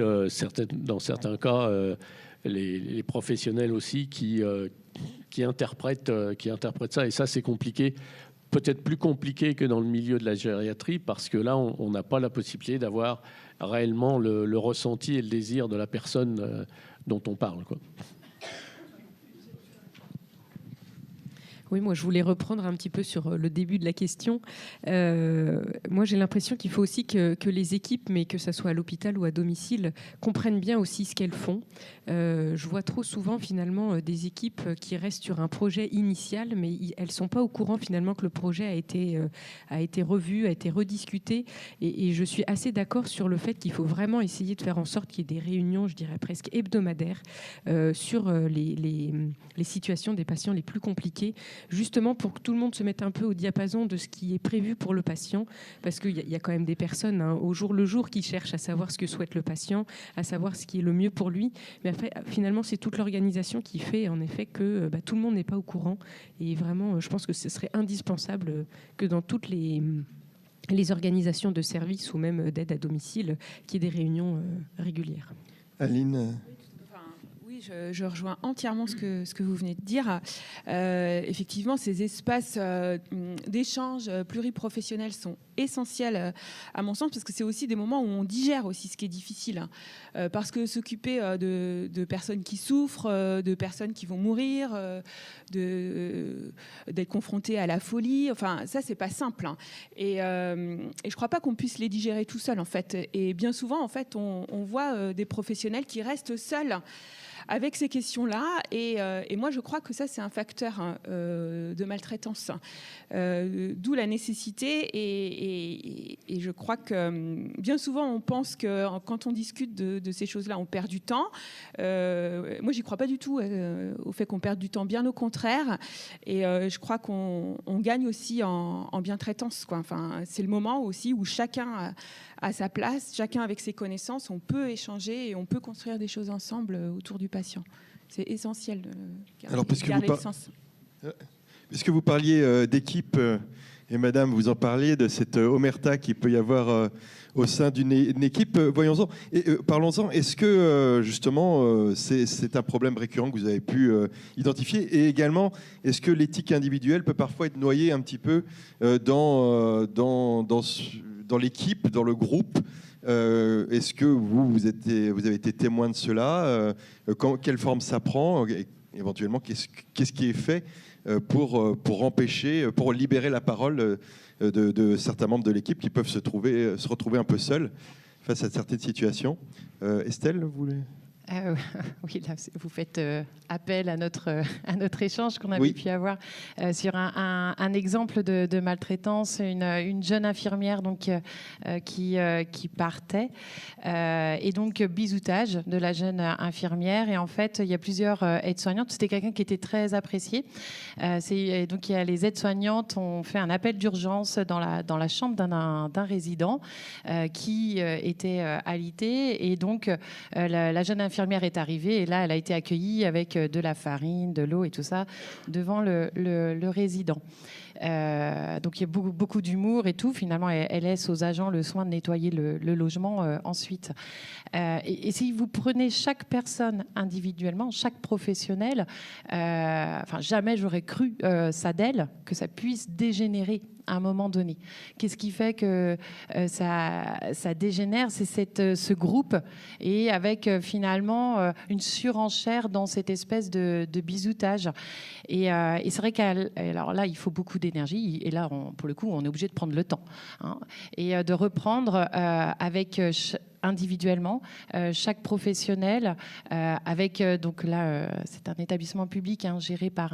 dans certains cas, les professionnels aussi qui interprètent ça. Et ça, c'est compliqué. Peut-être plus compliqué que dans le milieu de la gériatrie, parce que là, on n'a pas la possibilité d'avoir réellement le ressenti et le désir de la personne dont on parle, quoi. Oui, moi, je voulais reprendre un petit peu sur le début de la question. Moi, j'ai l'impression qu'il faut aussi que les équipes, mais que ça soit à l'hôpital ou à domicile, comprennent bien aussi ce qu'elles font. Je vois trop souvent, finalement, des équipes qui restent sur un projet initial, mais elles ne sont pas au courant, finalement, que le projet a été revu, a été rediscuté. Et je suis assez d'accord sur le fait qu'il faut vraiment essayer de faire en sorte qu'il y ait des réunions, je dirais presque hebdomadaires, sur les situations des patients les plus compliqués, justement pour que tout le monde se mette un peu au diapason de ce qui est prévu pour le patient, parce qu'il y a quand même des personnes au jour le jour qui cherchent à savoir ce que souhaite le patient, à savoir ce qui est le mieux pour lui. Mais après, finalement, c'est toute l'organisation qui fait en effet que tout le monde n'est pas au courant. Et vraiment, je pense que ce serait indispensable que dans toutes les organisations de services ou même d'aide à domicile, qu'il y ait des réunions régulières. Aline. Je rejoins entièrement ce que vous venez de dire. Effectivement, ces espaces d'échange pluriprofessionnels sont essentiels à mon sens, parce que c'est aussi des moments où on digère aussi ce qui est difficile. Parce que s'occuper de personnes qui souffrent, de personnes qui vont mourir, d'être confronté à la folie, enfin, ça, c'est pas simple. Et je crois pas qu'on puisse les digérer tout seul, en fait. Et bien souvent, en fait, on voit des professionnels qui restent seuls avec ces questions-là, et moi je crois que ça c'est un facteur de maltraitance, d'où la nécessité, et je crois que bien souvent on pense que quand on discute de ces choses-là on perd du temps. Moi j'y crois pas du tout au fait qu'on perde du temps, bien au contraire, et je crois qu'on gagne aussi en bientraitance, quoi. Enfin, c'est le moment aussi où chacun à sa place, chacun avec ses connaissances, on peut échanger et on peut construire des choses ensemble autour du patient. C'est essentiel de garder le sens. Puisque vous parliez d'équipe, et madame, vous en parliez de cette omerta qu'il peut y avoir au sein d'une équipe, voyons-en. Parlons-en, est-ce que justement c'est un problème récurrent que vous avez pu identifier, et également, est-ce que l'éthique individuelle peut parfois être noyée un petit peu dans l'équipe, dans le groupe? Est-ce que vous avez été témoin de cela? Quelle forme ça prend? Éventuellement, qu'est-ce qui est fait pour empêcher, pour libérer la parole de certains membres de l'équipe qui peuvent se retrouver un peu seuls face à certaines situations? Estelle, vous voulez? Oui, là, vous faites appel à notre échange qu'on avait pu avoir sur un exemple de maltraitance, une jeune infirmière donc, qui partait, et donc bisoutage de la jeune infirmière, et en fait il y a plusieurs aides-soignantes. C'était quelqu'un qui était très apprécié. Donc les aides-soignantes ont fait un appel d'urgence dans la chambre d'un résident qui était alité, et donc la jeune infirmière est arrivée, et là elle a été accueillie avec de la farine, de l'eau et tout ça devant le résident. Donc il y a beaucoup d'humour et tout. Finalement, elle laisse aux agents le soin de nettoyer le logement ensuite. Et si vous prenez chaque personne individuellement, chaque professionnel, jamais j'aurais cru ça d'elle, que ça puisse dégénérer à un moment donné. Qu'est-ce qui fait que ça dégénère? C'est ce groupe, et avec finalement une surenchère dans cette espèce de bisoutage. Et c'est vrai qu'alors là, il faut beaucoup d'énergie, et là, pour le coup, on est obligé de prendre le temps, et de reprendre avec individuellement chaque professionnel, avec donc là c'est un établissement public géré par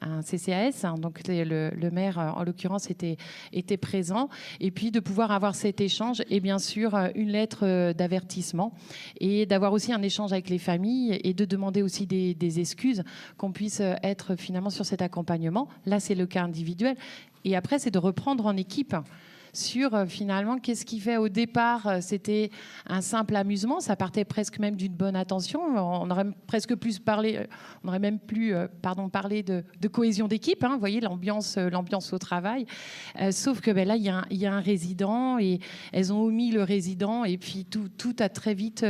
un CCAS, donc le maire en l'occurrence était présent, et puis de pouvoir avoir cet échange, et bien sûr une lettre d'avertissement, et d'avoir aussi un échange avec les familles, et de demander aussi des excuses, qu'on puisse être finalement sur cet accompagnement. Là c'est le cas individuel, et après c'est de reprendre en équipe sur finalement qu'est-ce qui fait au départ, c'était un simple amusement, ça partait presque même d'une bonne intention, on aurait presque plus parlé, on aurait même plus parlé de cohésion d'équipe, hein, vous voyez l'ambiance au travail, sauf que là il y a un résident et elles ont omis le résident et puis tout a très vite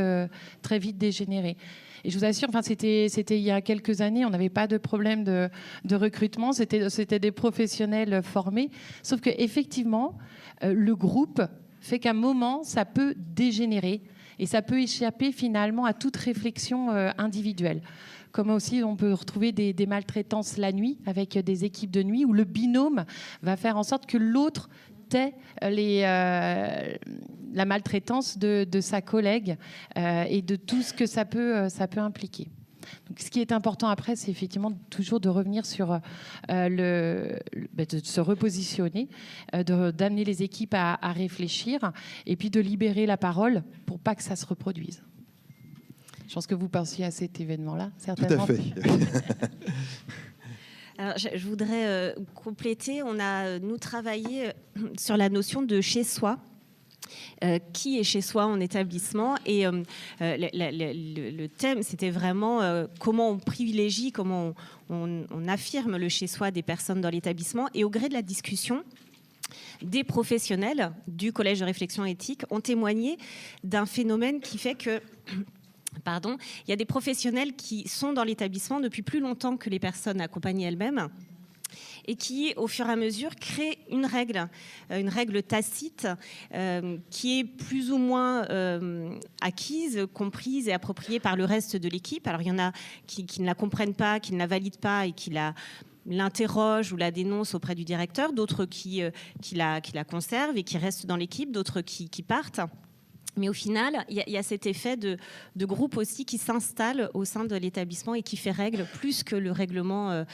dégénéré. Et je vous assure, c'était il y a quelques années, on n'avait pas de problème de recrutement, c'était des professionnels formés. Sauf qu'effectivement, le groupe fait qu'à un moment, ça peut dégénérer et ça peut échapper finalement à toute réflexion individuelle. Comme aussi, on peut retrouver des maltraitances la nuit avec des équipes de nuit où le binôme va faire en sorte que l'autre tait la maltraitance de sa collègue et de tout ce que ça peut impliquer. Donc, ce qui est important après, c'est effectivement toujours de revenir sur de se repositionner, d'amener les équipes à réfléchir et puis de libérer la parole pour pas que ça se reproduise. Je pense que vous pensiez à cet événement-là, certainement. Tout à fait. Alors, je voudrais compléter. On a, nous, travaillé sur la notion de chez-soi. Qui est chez soi en établissement. Et le thème, c'était vraiment comment on privilégie, comment on affirme le chez-soi des personnes dans l'établissement. Et au gré de la discussion, des professionnels du Collège de réflexion éthique ont témoigné d'un phénomène qui fait que... il y a des professionnels qui sont dans l'établissement depuis plus longtemps que les personnes accompagnées elles-mêmes et qui, au fur et à mesure, créent une règle tacite qui est plus ou moins acquise, comprise et appropriée par le reste de l'équipe. Alors, il y en a qui ne la comprennent pas, qui ne la valident pas et qui l'interrogent ou la dénoncent auprès du directeur, d'autres qui la conservent et qui restent dans l'équipe, d'autres qui partent. Mais au final, il y a cet effet de groupe aussi qui s'installe au sein de l'établissement et qui fait règle plus que le règlement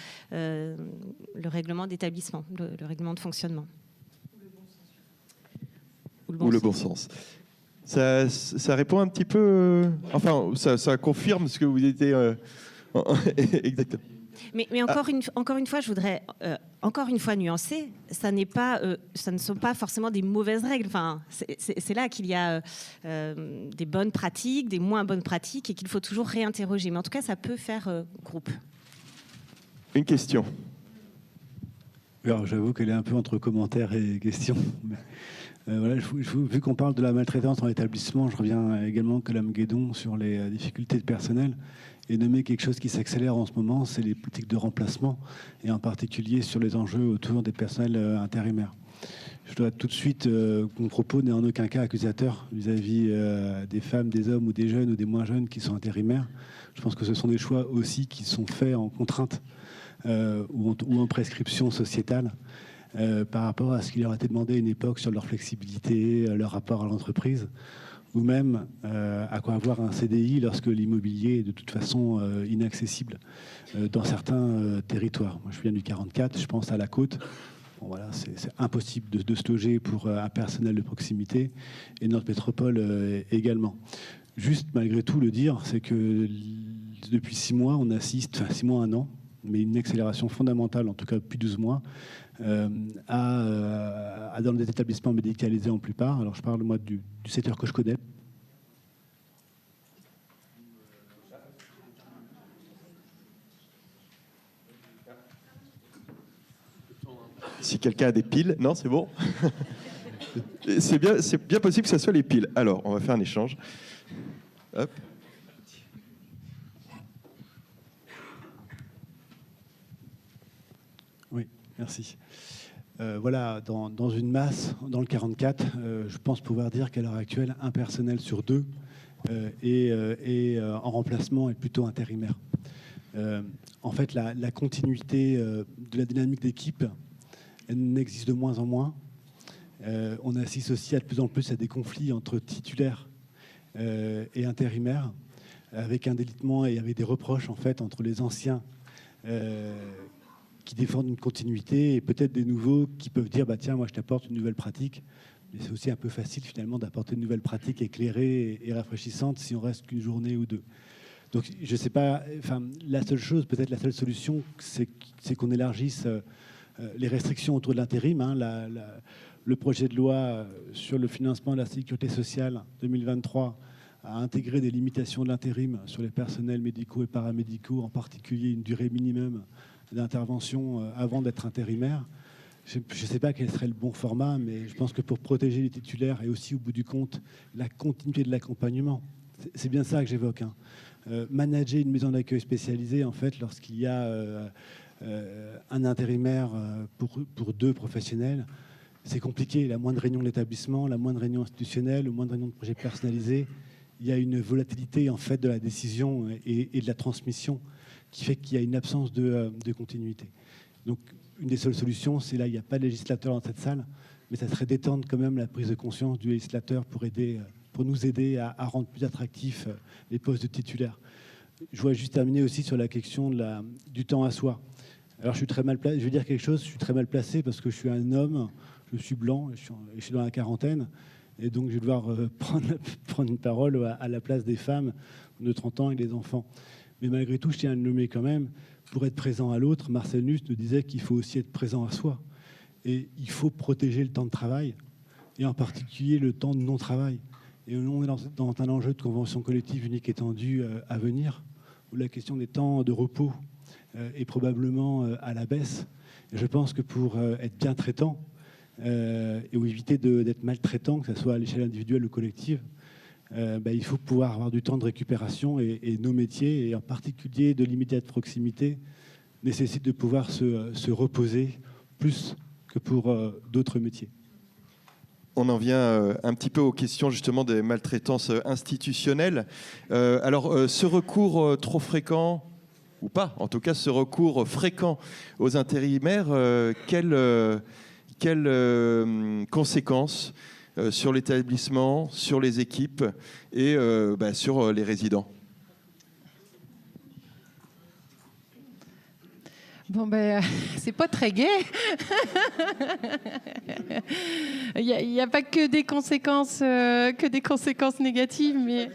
d'établissement, le règlement de fonctionnement. Ou le bon sens. Ça répond un petit peu... enfin, ça confirme ce que vous étiez... exactement. Mais encore une fois, je voudrais encore une fois nuancer. Ça ne sont pas forcément des mauvaises règles. Enfin, c'est là qu'il y a des bonnes pratiques, des moins bonnes pratiques, et qu'il faut toujours réinterroger. Mais en tout cas, ça peut faire groupe. Une question. Alors, j'avoue qu'elle est un peu entre commentaires et questions. Voilà, vu qu'on parle de la maltraitance en établissement, je reviens également Colm Guédon sur les difficultés de personnel. Et nommer quelque chose qui s'accélère en ce moment, c'est les politiques de remplacement, et en particulier sur les enjeux autour des personnels intérimaires. Je dois tout de suite mon propos n'est en aucun cas accusateur vis-à-vis des femmes, des hommes ou des jeunes ou des moins jeunes qui sont intérimaires. Je pense que ce sont des choix aussi qui sont faits en contrainte ou en prescription sociétale par rapport à ce qui leur a été demandé à une époque sur leur flexibilité, leur rapport à l'entreprise, ou même à quoi avoir un CDI lorsque l'immobilier est de toute façon inaccessible dans certains territoires. Moi, je viens du 44, je pense à la Côte. Bon, voilà, c'est impossible de se loger pour un personnel de proximité, et notre métropole également. Juste, malgré tout, le dire, c'est que depuis 6 mois, on assiste, enfin 6 mois, 1 an, mais une accélération fondamentale, en tout cas depuis 12 mois, dans des établissements médicalisés en plupart. Alors je parle moi du secteur que je connais. Si quelqu'un a des piles, non, c'est bon. C'est bien possible que ce soit les piles. Alors, on va faire un échange. Hop. Oui, merci. Voilà, dans une masse, dans le 44, je pense pouvoir dire qu'à l'heure actuelle, un personnel sur 2 est en remplacement et plutôt intérimaire. En fait, la continuité de la dynamique d'équipe, elle n'existe de moins en moins. On assiste aussi de plus en plus à des conflits entre titulaires et intérimaires, avec un délitement et avec des reproches en fait entre les anciens qui défendent une continuité et peut-être des nouveaux qui peuvent dire bah tiens, moi je t'apporte une nouvelle pratique. Mais c'est aussi un peu facile finalement d'apporter une nouvelle pratique éclairée et rafraîchissante si on reste qu'une journée ou 2. Donc je sais pas, enfin la seule chose, peut-être la seule solution, c'est qu'on élargisse les restrictions autour de l'intérim. Le projet de loi sur le financement de la sécurité sociale 2023 a intégré des limitations de l'intérim sur les personnels médicaux et paramédicaux, en particulier une durée minimum d'intervention avant d'être intérimaire. Je ne sais pas quel serait le bon format, mais je pense que pour protéger les titulaires et aussi, au bout du compte, la continuité de l'accompagnement, c'est bien ça que j'évoque. Manager une maison d'accueil spécialisée, en fait, lorsqu'il y a un intérimaire pour 2 professionnels, c'est compliqué. La moindre réunion de l'établissement, la moindre réunion institutionnelle, la moindre réunion de projet personnalisé, il y a une volatilité en fait de la décision et de la transmission qui fait qu'il y a une absence de continuité. Donc, une des seules solutions, c'est là, il n'y a pas de législateur dans cette salle, mais ça serait d'étendre quand même la prise de conscience du législateur pour nous aider à rendre plus attractifs les postes de titulaires. Je voudrais juste terminer aussi sur la question du temps à soi. Alors, je suis très mal placé. Je vais dire quelque chose. Je suis très mal placé parce que je suis un homme, je suis blanc, et je suis dans la quarantaine, et donc je vais devoir prendre une parole à la place des femmes de 30 ans et des enfants. Mais malgré tout, je tiens à le nommer quand même. Pour être présent à l'autre, Marcel Nuss nous disait qu'il faut aussi être présent à soi. Et il faut protéger le temps de travail, et en particulier le temps de non-travail. Et on est dans un enjeu de convention collective unique étendue à venir, où la question des temps de repos est probablement à la baisse. Et je pense que pour être bien traitant, et ou éviter d'être maltraitant, que ce soit à l'échelle individuelle ou collective, il faut pouvoir avoir du temps de récupération, et nos métiers, et en particulier de l'immédiate proximité, nécessitent de pouvoir se reposer plus que pour d'autres métiers. On en vient un petit peu aux questions justement des maltraitances institutionnelles. Alors, ce recours trop fréquent, ou pas, en tout cas ce recours fréquent aux intérimaires, quelles conséquences sur l'établissement, sur les équipes et sur les résidents? Bon, c'est pas très gai. Il n'y a pas que des conséquences négatives, mais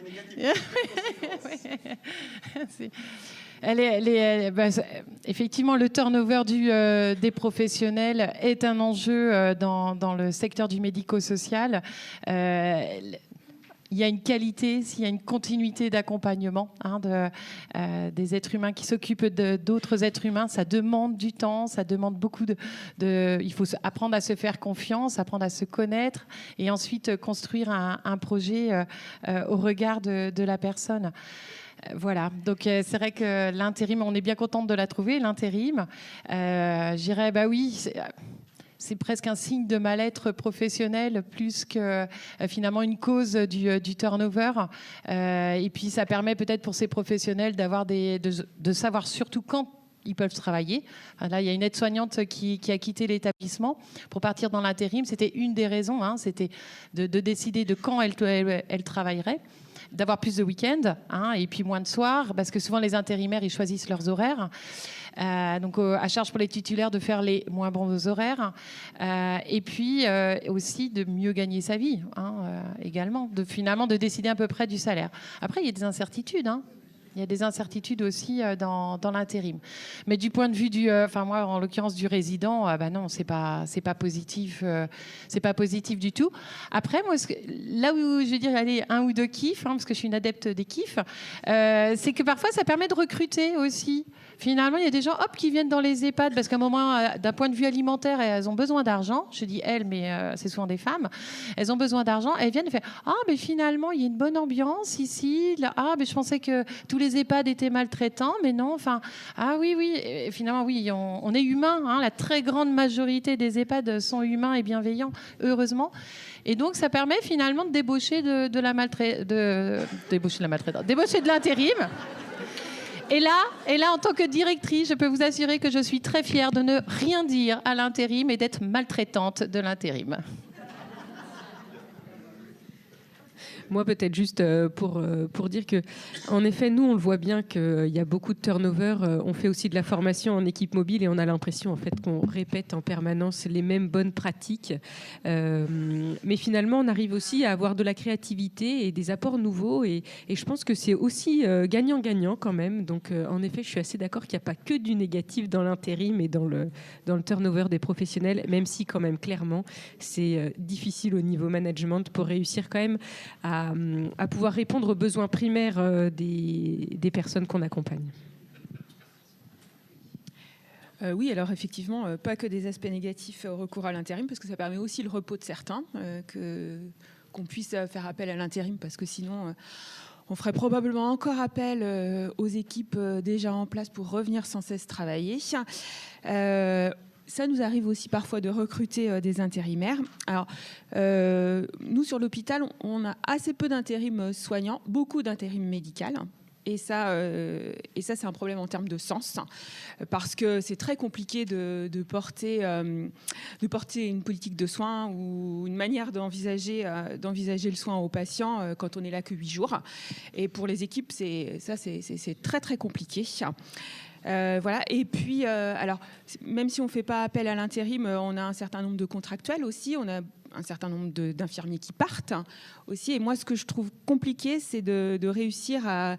effectivement, le turnover des professionnels est un enjeu dans le secteur du médico-social. Il y a une qualité, s'il y a une continuité d'accompagnement des êtres humains qui s'occupent d'autres êtres humains, ça demande du temps, ça demande beaucoup il faut apprendre à se faire confiance, apprendre à se connaître et ensuite construire un projet au regard de la personne. Voilà, donc c'est vrai que l'intérim, on est bien contente de la trouver, l'intérim. Je dirais, oui, c'est presque un signe de mal-être professionnel plus que finalement une cause du turnover. Et puis ça permet peut-être pour ces professionnels de savoir surtout quand ils peuvent travailler. Là, il y a une aide-soignante qui a quitté l'établissement pour partir dans l'intérim. C'était une des raisons, c'était de décider de quand elle travaillerait, d'avoir plus de week-ends et puis moins de soirs, parce que souvent les intérimaires, ils choisissent leurs horaires. Donc à charge pour les titulaires de faire les moins bons horaires. Et puis aussi de mieux gagner sa vie également, finalement de décider à peu près du salaire. Après, il y a des incertitudes. Il y a des incertitudes aussi dans l'intérim. Mais du point de vue moi, en l'occurrence du résident, non, c'est pas positif. C'est pas positif du tout. Après, moi, là où je veux dire, aller un ou deux kiffs, parce que je suis une adepte des kiffs, c'est que parfois, ça permet de recruter aussi. Finalement, il y a des gens qui viennent dans les EHPAD parce qu'à un moment, d'un point de vue alimentaire, elles ont besoin d'argent. Je dis elles, mais c'est souvent des femmes. Elles ont besoin d'argent. Elles viennent et font mais finalement, il y a une bonne ambiance ici. Mais je pensais que tous les EHPAD étaient maltraitants, mais non. Oui. Et finalement, oui, on est humain. La très grande majorité des EHPAD sont humains et bienveillants, heureusement. Et donc, ça permet finalement de débaucher de l'intérim. Et là, en tant que directrice, je peux vous assurer que je suis très fière de ne rien dire à l'intérim et d'être maltraitante de l'intérim. Moi, peut-être juste pour dire que, en effet, nous, on le voit bien qu'il y a beaucoup de turnover. On fait aussi de la formation en équipe mobile et on a l'impression, en fait, qu'on répète en permanence les mêmes bonnes pratiques. Mais finalement, on arrive aussi à avoir de la créativité et des apports nouveaux. Et je pense que c'est aussi gagnant-gagnant quand même. Donc, en effet, je suis assez d'accord qu'il n'y a pas que du négatif dans l'intérim et dans le turnover des professionnels, même si quand même, clairement, c'est difficile au niveau management pour réussir quand même à pouvoir répondre aux besoins primaires des personnes qu'on accompagne. Oui, alors effectivement, pas que des aspects négatifs au recours à l'intérim, parce que ça permet aussi le repos de certains, qu'on puisse faire appel à l'intérim, parce que sinon, on ferait probablement encore appel aux équipes déjà en place pour revenir sans cesse travailler. Ça nous arrive aussi parfois de recruter des intérimaires. Alors, nous, sur l'hôpital, on a assez peu d'intérim soignants, beaucoup d'intérim médical. Et ça c'est un problème en termes de sens, parce que c'est très compliqué de porter une politique de soins ou une manière d'envisager le soin aux patients quand on est là que 8 jours. Et pour les équipes, c'est très, très compliqué. Voilà. Et puis, alors, même si on ne fait pas appel à l'intérim, on a un certain nombre de contractuels aussi. On a un certain nombre d'infirmiers qui partent aussi. Et moi, ce que je trouve compliqué, c'est de réussir à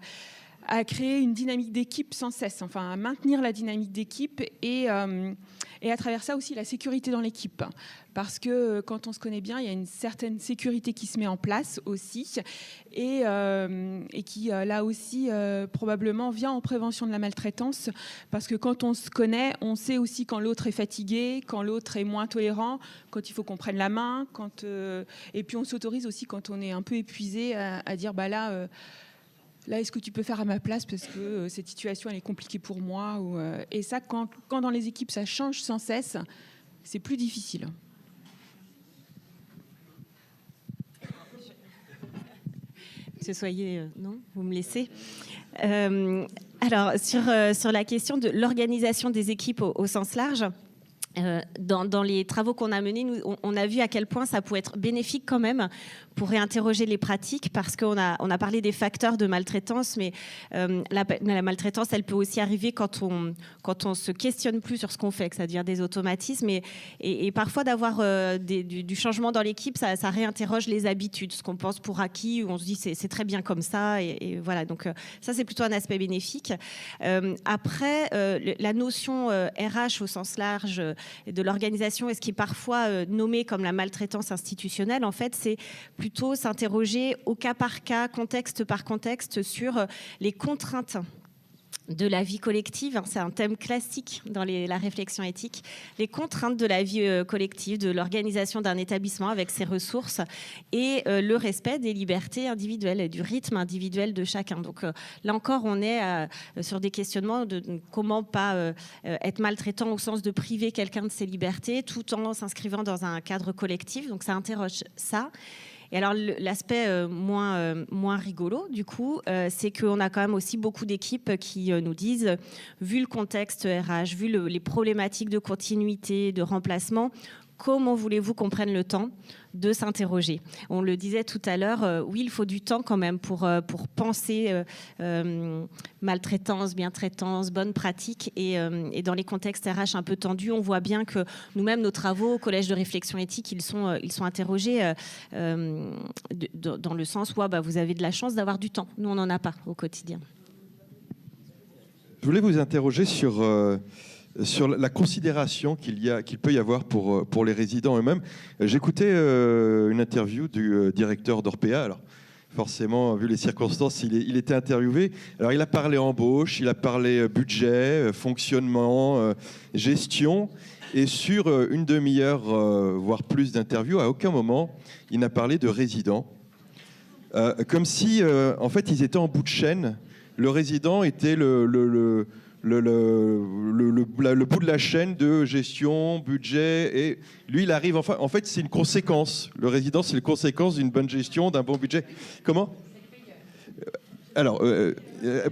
créer une dynamique d'équipe sans cesse, enfin à maintenir la dynamique d'équipe et à travers ça aussi la sécurité dans l'équipe. Parce que quand on se connaît bien, il y a une certaine sécurité qui se met en place aussi et qui, là aussi, probablement vient en prévention de la maltraitance. Parce que quand on se connaît, on sait aussi quand l'autre est fatigué, quand l'autre est moins tolérant, quand il faut qu'on prenne la main. Et puis on s'autorise aussi quand on est un peu épuisé à dire bah là, est-ce que tu peux faire à ma place parce que cette situation elle est compliquée pour moi et ça, quand dans les équipes ça change sans cesse, c'est plus difficile. Monsieur Soyer, non, vous me laissez. Alors, sur la question de l'organisation des équipes au sens large, dans les travaux qu'on a menés, on a vu à quel point ça pouvait être bénéfique quand même pour réinterroger les pratiques, parce qu'on a parlé des facteurs de maltraitance, mais la maltraitance, elle peut aussi arriver quand on se questionne plus sur ce qu'on fait, c'est-à-dire des automatismes, et parfois d'avoir du changement dans l'équipe, ça réinterroge les habitudes, ce qu'on pense pour acquis, où on se dit c'est très bien comme ça, et voilà, donc ça c'est plutôt un aspect bénéfique. Après, la notion RH au sens large de l'organisation, et ce qui est parfois nommé comme la maltraitance institutionnelle, en fait, c'est plutôt s'interroger au cas par cas, contexte par contexte, sur les contraintes de la vie collective. C'est un thème classique dans la réflexion éthique. Les contraintes de la vie collective, de l'organisation d'un établissement avec ses ressources et le respect des libertés individuelles et du rythme individuel de chacun. Donc là encore, on est sur des questionnements de comment pas être maltraitant au sens de priver quelqu'un de ses libertés tout en s'inscrivant dans un cadre collectif. Donc ça interroge ça. Et alors, l'aspect moins rigolo, du coup, c'est qu'on a quand même aussi beaucoup d'équipes qui nous disent, vu le contexte RH, vu les problématiques de continuité, de remplacement, comment voulez-vous qu'on prenne le temps de s'interroger? On le disait tout à l'heure, oui, il faut du temps quand même pour penser maltraitance, bien-traitance, bonne pratique. Et dans les contextes RH un peu tendus, on voit bien que nous-mêmes, nos travaux au Collège de réflexion éthique, ils sont interrogés dans le sens où vous avez de la chance d'avoir du temps. Nous, on n'en a pas au quotidien. Je voulais vous interroger sur la considération qu'il peut y avoir pour les résidents eux-mêmes. J'écoutais une interview du directeur d'Orpea. Alors, forcément, vu les circonstances, il était interviewé. Alors, il a parlé embauche, il a parlé budget, fonctionnement, gestion. Et sur une demi-heure, voire plus d'interviews, à aucun moment, il n'a parlé de résidents. Comme si, en fait, ils étaient en bout de chaîne. Le résident était le bout de la chaîne de gestion, budget, et lui, il arrive enfin. En fait, c'est une conséquence. Le résident, c'est une conséquence d'une bonne gestion, d'un bon budget. Comment ? Alors,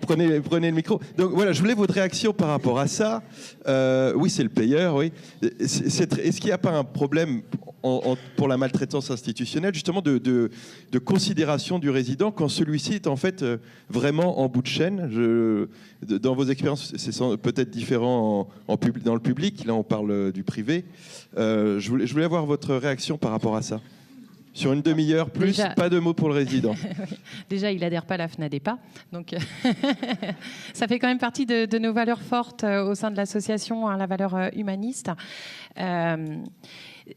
prenez le micro. Donc voilà, je voulais votre réaction par rapport à ça. Oui, c'est le payeur, oui. Est-ce qu'il n'y a pas un problème ? pour la maltraitance institutionnelle, justement de considération du résident quand celui-ci est en fait vraiment en bout de chaîne. Dans vos expériences, c'est peut-être différent dans le public. Là, on parle du privé. Je voulais avoir votre réaction par rapport à ça. Sur une demi-heure, plus, déjà, pas de mots pour le résident. Déjà, il n'adhère pas à la FNADEPA. Donc, ça fait quand même partie de nos valeurs fortes au sein de l'association, hein, la valeur humaniste.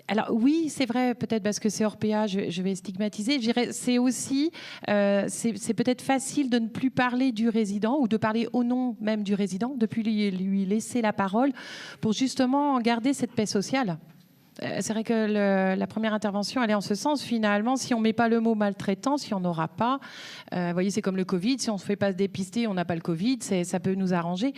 Alors oui, c'est vrai, peut-être parce que c'est Orpea, je vais stigmatiser. Je dirais, c'est aussi, c'est peut-être facile de ne plus parler du résident ou de parler au nom même du résident, de plus lui laisser la parole pour justement garder cette paix sociale. C'est vrai que la première intervention, elle est en ce sens. Finalement, si on ne met pas le mot maltraitance, si on n'aura pas, vous voyez, c'est comme le Covid. Si on ne se fait pas se dépister, on n'a pas le Covid. Ça peut nous arranger.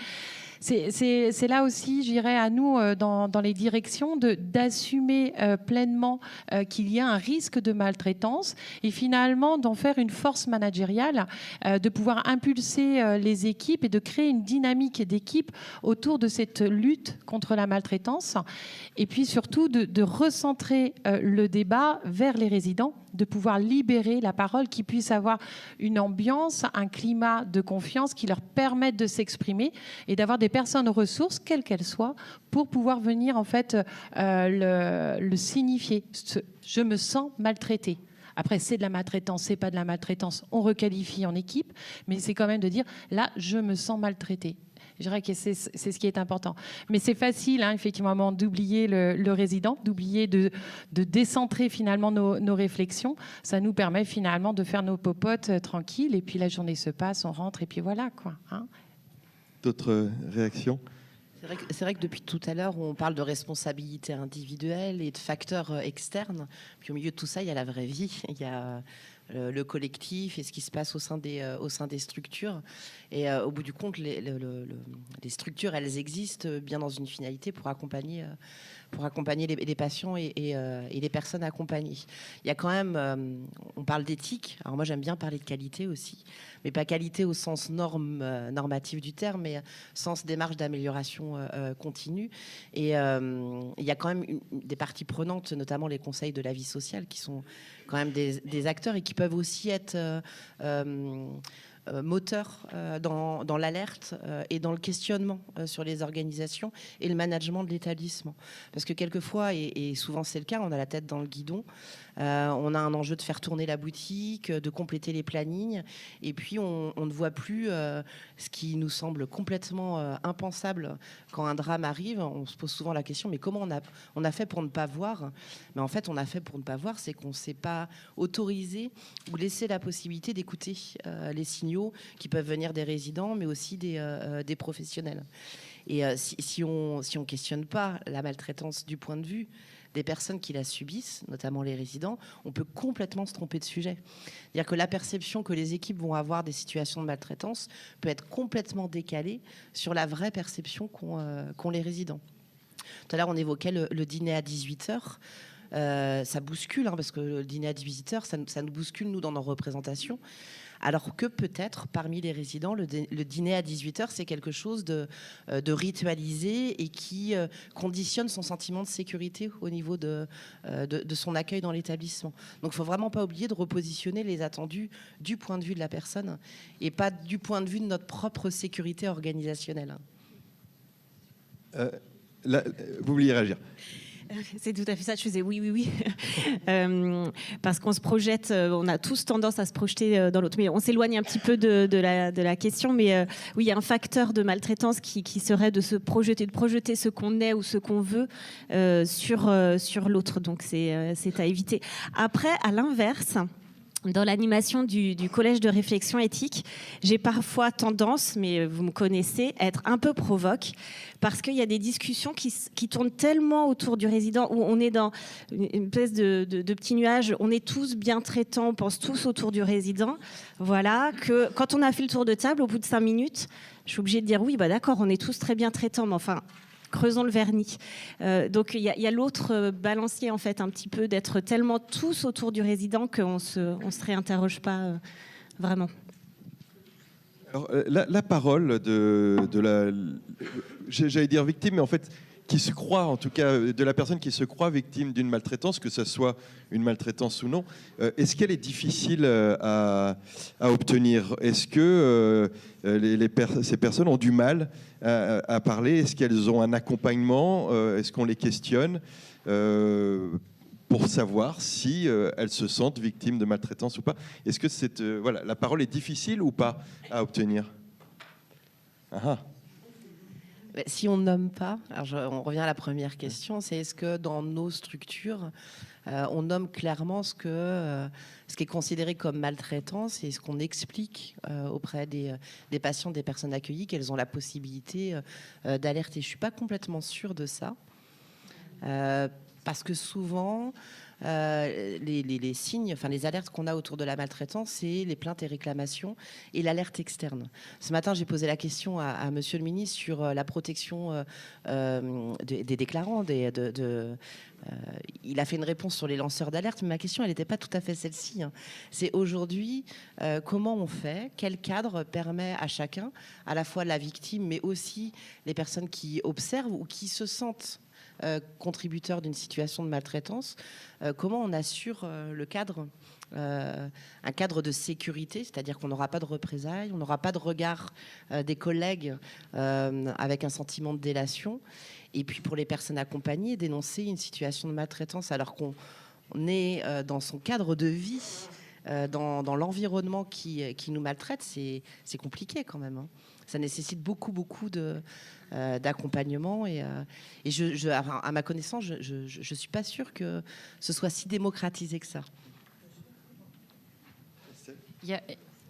C'est là aussi, je dirais, à nous, dans les directions, d'assumer pleinement qu'il y a un risque de maltraitance et finalement d'en faire une force managériale, de pouvoir impulser les équipes et de créer une dynamique d'équipe autour de cette lutte contre la maltraitance. Et puis surtout de recentrer le débat vers les résidents, de pouvoir libérer la parole, qu'ils puissent avoir une ambiance, un climat de confiance qui leur permette de s'exprimer et d'avoir des personnes ressources, quelles qu'elles soient, pour pouvoir venir en fait le signifier. Je me sens maltraité. Après, c'est de la maltraitance, c'est pas de la maltraitance. On requalifie en équipe, mais c'est quand même de dire là, je me sens maltraité. Je dirais que c'est ce qui est important. Mais c'est facile, hein, effectivement, d'oublier le résident, d'oublier de décentrer finalement nos réflexions. Ça nous permet finalement de faire nos popotes tranquilles. Et puis la journée se passe, on rentre et puis voilà, quoi. Hein. D'autres réactions ? C'est vrai que depuis tout à l'heure, on parle de responsabilité individuelle et de facteurs externes. Puis au milieu de tout ça, il y a la vraie vie. Il y a le collectif et ce qui se passe au sein des structures. Et au bout du compte, les structures, elles existent bien dans une finalité pour accompagner les patients et les personnes accompagnées. Il y a quand même, on parle d'éthique. Alors moi, j'aime bien parler de qualité aussi, mais pas qualité au sens normatif du terme, mais sens démarche d'amélioration continue. Et il y a quand même des parties prenantes, notamment les conseils de la vie sociale, qui sont quand même des acteurs et qui peuvent aussi être moteur dans l'alerte et dans le questionnement sur les organisations et le management de l'établissement. Parce que quelquefois, et souvent c'est le cas, on a la tête dans le guidon, on a un enjeu de faire tourner la boutique, de compléter les plannings, et puis on ne voit plus ce qui nous semble complètement impensable quand un drame arrive. On se pose souvent la question, mais comment on a fait pour ne pas voir ? Mais en fait, on a fait pour ne pas voir, c'est qu'on ne s'est pas autorisé ou laissé la possibilité d'écouter les signaux qui peuvent venir des résidents, mais aussi des professionnels. Et si on questionne pas la maltraitance du point de vue des personnes qui la subissent, notamment les résidents, on peut complètement se tromper de sujet. C'est-à-dire que la perception que les équipes vont avoir des situations de maltraitance peut être complètement décalée sur la vraie perception qu'ont les résidents. Tout à l'heure, on évoquait le dîner à 18h. Ça bouscule, hein, parce que le dîner à 18h, ça nous bouscule, nous, dans nos représentations. Alors que peut-être, parmi les résidents, le dîner à 18h, c'est quelque chose de ritualisé et qui conditionne son sentiment de sécurité au niveau de son accueil dans l'établissement. Donc il ne faut vraiment pas oublier de repositionner les attendus du point de vue de la personne et pas du point de vue de notre propre sécurité organisationnelle. Là, vous vouliez réagir ? C'est tout à fait ça, je faisais oui. Parce qu'on se projette, on a tous tendance à se projeter dans l'autre. Mais on s'éloigne un petit peu de la question. Mais oui, il y a un facteur de maltraitance qui serait de projeter ce qu'on est ou ce qu'on veut sur l'autre. Donc c'est à éviter. Après, à l'inverse, dans l'animation du collège de réflexion éthique, j'ai parfois tendance, mais vous me connaissez, à être un peu provoque, parce qu'il y a des discussions qui tournent tellement autour du résident, où on est dans une espèce de petit nuage, on est tous bien traitants, on pense tous autour du résident, voilà, que quand on a fait le tour de table, au bout de 5 minutes, je suis obligée de dire oui, bah d'accord, on est tous très bien traitants, mais enfin... creusons le vernis. Donc il y a l'autre balancier en fait un petit peu d'être tellement tous autour du résident qu'on se réinterroge pas vraiment. Alors, la parole de la, j'allais dire victime, mais en fait qui se croit, en tout cas de la personne qui se croit victime d'une maltraitance, que ce soit une maltraitance ou non, est-ce qu'elle est difficile à obtenir? Est-ce que ces personnes ont du mal à parler? Est-ce qu'elles ont un accompagnement? Est-ce qu'on les questionne pour savoir si elles se sentent victimes de maltraitance ou pas? Est-ce que voilà, la parole est difficile ou pas à obtenir? Si on nomme pas, on revient à la première question, c'est est-ce que dans nos structures, on nomme clairement ce qui est considéré comme maltraitance et ce qu'on explique auprès des patients, des personnes accueillies, qu'elles ont la possibilité d'alerter. Je suis pas complètement sûre de ça, parce que souvent, les signes, enfin les alertes qu'on a autour de la maltraitance, c'est les plaintes et réclamations et l'alerte externe. Ce matin, j'ai posé la question à Monsieur le ministre sur la protection des déclarants. Il a fait une réponse sur les lanceurs d'alerte, mais ma question, elle n'était pas tout à fait celle-ci. C'est aujourd'hui, comment on fait? Quel cadre permet à chacun, à la fois la victime, mais aussi les personnes qui observent ou qui se sentent contributeurs d'une situation de maltraitance, comment on assure le cadre, un cadre de sécurité, c'est-à-dire qu'on n'aura pas de représailles, on n'aura pas de regard des collègues avec un sentiment de délation, et puis pour les personnes accompagnées, dénoncer une situation de maltraitance alors qu'on est dans son cadre de vie, dans l'environnement qui nous maltraite, c'est compliqué quand même. Ça nécessite beaucoup d'accompagnement et à ma connaissance, je suis pas sûre que ce soit si démocratisé que ça. Il y a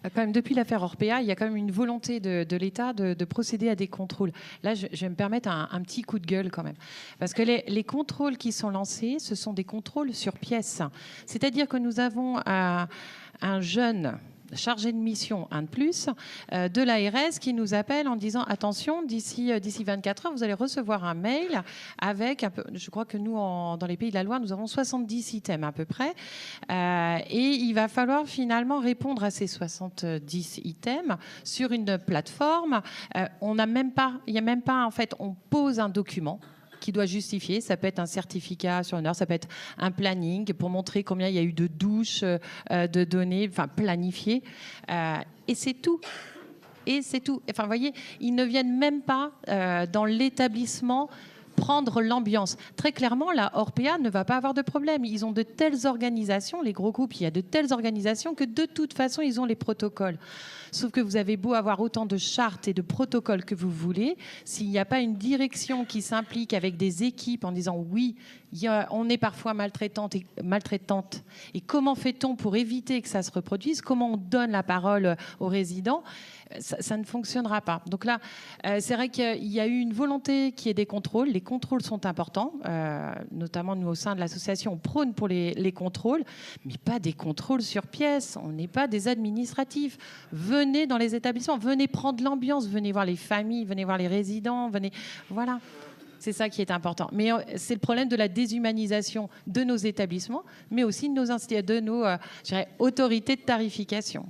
quand même, depuis l'affaire Orpea, il y a quand même une volonté de l'État de procéder à des contrôles. Là, je vais me permettre un petit coup de gueule quand même. Parce que les contrôles qui sont lancés, ce sont des contrôles sur pièce. C'est-à-dire que nous avons un jeune chargé de mission, un de plus, de l'ARS qui nous appelle en disant attention, d'ici 24 heures, vous allez recevoir un mail avec, je crois que nous, dans les Pays de la Loire, nous avons 70 items à peu près. Et il va falloir finalement répondre à ces 70 items sur une plateforme. Il n'y a même pas, en fait, on pose un document qui doit justifier. Ça peut être un certificat sur une heure, ça peut être un planning pour montrer combien il y a eu de douches, de données, enfin planifiées. Et c'est tout. Et c'est tout. Enfin, vous voyez, ils ne viennent même pas dans l'établissement prendre l'ambiance. Très clairement, la Orpea ne va pas avoir de problème. Ils ont de telles organisations, les gros groupes, il y a de telles organisations que de toute façon, ils ont les protocoles. Sauf que vous avez beau avoir autant de chartes et de protocoles que vous voulez, s'il n'y a pas une direction qui s'implique avec des équipes en disant oui, on est parfois maltraitante. Et comment fait-on pour éviter que ça se reproduise? Comment on donne la parole aux résidents? Ça ne fonctionnera pas. Donc là, c'est vrai qu'il y a eu une volonté qui est des contrôles. Les contrôles sont importants, notamment nous au sein de l'association, on prône pour les contrôles, mais pas des contrôles sur pièce. On n'est pas des administratifs. Venez dans les établissements, venez prendre l'ambiance, venez voir les familles, venez voir les résidents, voilà. C'est ça qui est important. Mais c'est le problème de la déshumanisation de nos établissements, mais aussi de nos autorités de tarification.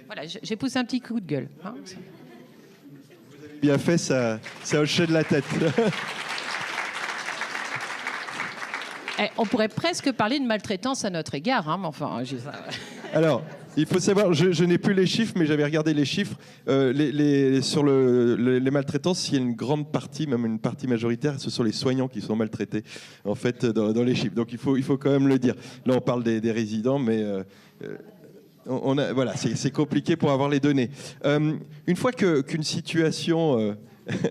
Voilà, j'ai poussé un petit coup de gueule. Vous avez bien fait, ça hochait de la tête. On pourrait presque parler de maltraitance à notre égard, mais enfin... Alors, il faut savoir, je n'ai plus les chiffres, mais j'avais regardé les chiffres. Sur les maltraitances, il y a une grande partie, même une partie majoritaire, ce sont les soignants qui sont maltraités, en fait, dans les chiffres. Donc, il faut quand même le dire. Là, on parle des résidents, mais... voilà, c'est compliqué pour avoir les données. Une fois qu'une situation